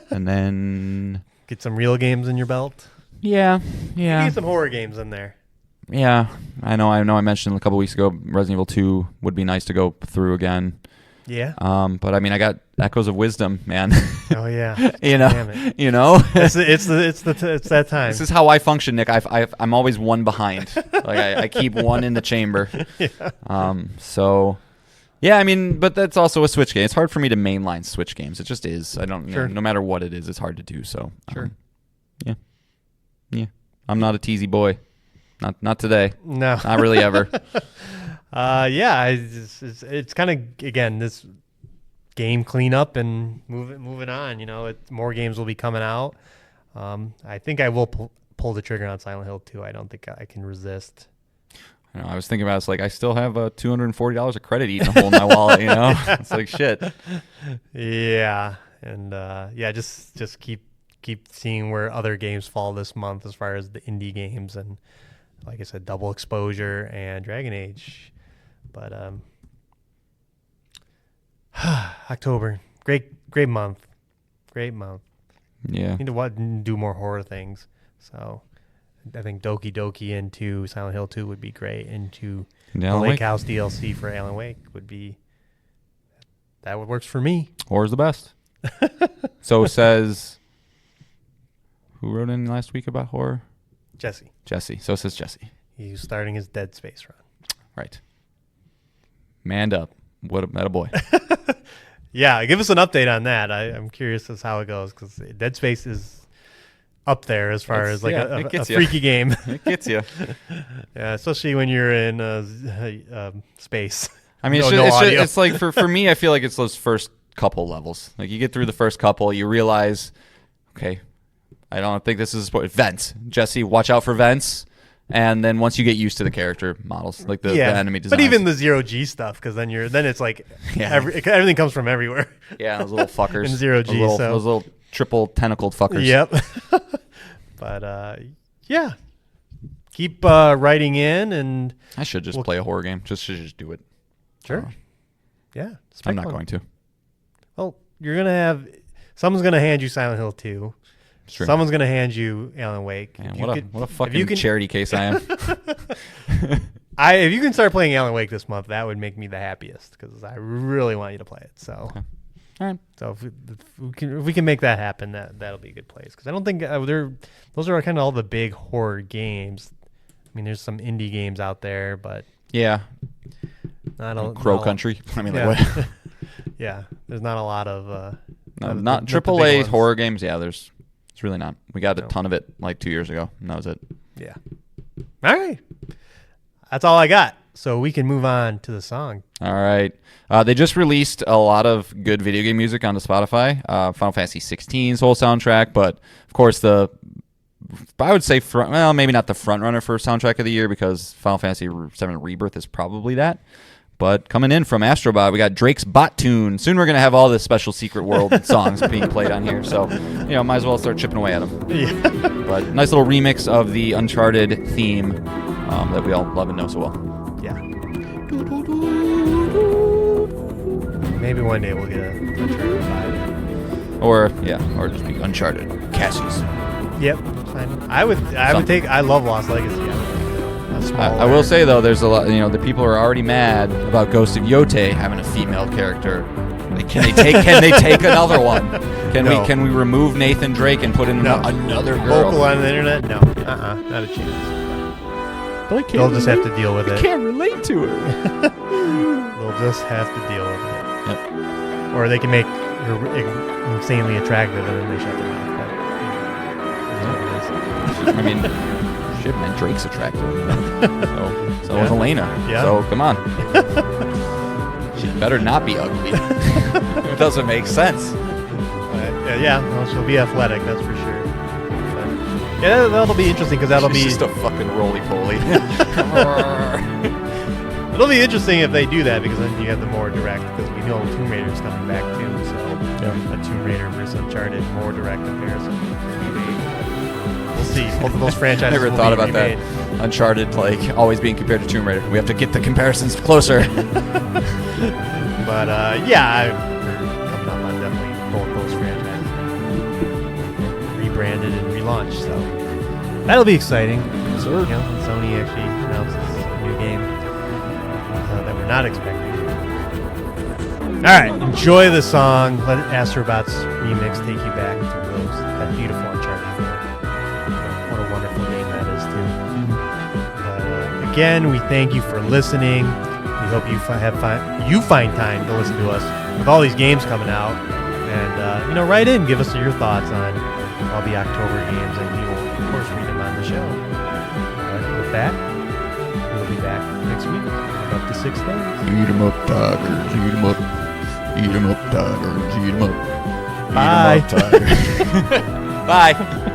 And then Get some real games in your belt. yeah, Get some horror games in there. yeah. I know. I mentioned a couple weeks ago Resident Evil 2 would be nice to go through again. Yeah. But I mean, I got Echoes of Wisdom, man. Oh yeah. you know, Damn it. you know. It's that time. This is how I function, Nick. I'm always one behind. Like I keep one in the chamber. Yeah. So, yeah, I mean, but that's also a Switch game. It's hard for me to mainline Switch games. It just is. I don't. Sure. No matter what it is, it's hard to do. So, Sure. Yeah. I'm not a teasy boy. Not today. No. Not really ever. Yeah. It's kind of again this game cleanup and moving on. You know, more games will be coming out. I think I will pull the trigger on Silent Hill 2. I don't think I can resist. You know, I was thinking about it's like I still have $240 of credit eating a hole in my wallet. You know, it's like shit. Yeah, and just keep seeing where other games fall this month as far as the indie games, and like I said, Double Exposure and Dragon Age. But October, great month. Yeah. Need to do more horror things. So I think Doki Doki into Silent Hill 2 would be great. Into the Alan Lake Wake. House DLC for Alan Wake works for me. Horror's the best. So says who wrote in last week about horror? Jesse, So says Jesse. he's starting his Dead Space run. Right. Manned up. What a boy. Yeah, give us an update on that. I'm curious as how it goes because Dead Space is up there as far as like it a gets ya. freaky game. It gets you. Yeah, especially when you're in space. I mean, No audio. it's like for me, I feel like it's those first couple levels. Like you get through the first couple, you realize, okay, I don't think this is a sport. Vents. Jesse, watch out for vents. And then once you get used to the character models, like the enemy designs. But even the 0G stuff, because then it's like everything comes from everywhere. yeah, those little fuckers. In 0G, those little triple tentacled fuckers. Yep. But yeah, keep writing in, and I should just play a horror game. Should just do it. sure. Yeah, I'm not going to. Well, someone's gonna hand you Silent Hill 2. True. Someone's gonna hand you Alan Wake. Man, If what a fucking charity case I am. If you can start playing Alan Wake this month, that would make me the happiest because I really want you to play it. So, Okay. All right. so if we can make that happen, that'll be a good place. Because I don't think those are kind of all the big horror games. I mean, there's some indie games out there, but Yeah. Crow not Country. I mean, Yeah. like what? Yeah, there's not a lot of not the big AAA ones. horror games. Yeah, it's really not. We got a No. ton of it like 2 years ago, and that was it. Yeah. All right. That's all I got. So we can move on to the song. All right. They just released a lot of good video game music onto Spotify. Final Fantasy 16's whole soundtrack, but of course I would say maybe not the front runner for soundtrack of the year because Final Fantasy 7 Rebirth is probably that. But coming in from Astrobot, we got Drake's Bot Tune. Soon we're going to have all the special Secret World songs being played on here. So, might as well start chipping away at them. Yeah. But nice little remix of the Uncharted theme that we all love and know so well. Yeah. Maybe one day we'll get a Uncharted 5. Or just be Uncharted. Cassie's. Yep. I would take. I love Lost Legacy. I will say though, there's a lot. The people are already mad about Ghost of Yote having a female character Can they take another one? No. Can we remove Nathan Drake and put in No. another girl? Vocal on the internet? No. Not a chance. They'll just have to deal with it. Can't relate to her. They'll just have to deal with it. Yep. Or they can make her insanely attractive and then they shut their mouth. I mean, shit, man, Drake's attractive. So Yeah. is Elena. Yeah. So come on. She better not be ugly. It doesn't make sense. Well, she'll be athletic, that's for sure. But, yeah, that'll be interesting because that'll She's be just a fucking roly-poly. it'll be interesting if they do that because then you have the more direct because we know Tomb Raider's coming back too. So a Tomb Raider versus Uncharted, more direct comparison. We'll see. Both of those franchises. Never will thought be about remade. that. Uncharted, like, always being compared to Tomb Raider. We have to get the comparisons closer. But yeah, we're coming up on definitely both those franchises rebranded and relaunched. So that'll be exciting. Sir. You know, when Sony actually announces a new game that we're not expecting. All right, enjoy the song. Let Astrobot's remix take you back to that beautiful Uncharted feeling. What a wonderful game that is too. But again, we thank you for listening. We hope you find time to listen to us with all these games coming out, and write in, give us your thoughts on all the October games, and we will of course read them on the show. But with that, we'll be back next week with up to 6 things. Eat 'em up, tigers. Eat 'em up. Eat 'em up, tigers. Eat 'em up. Bye. Eat 'em up, tigers. Bye.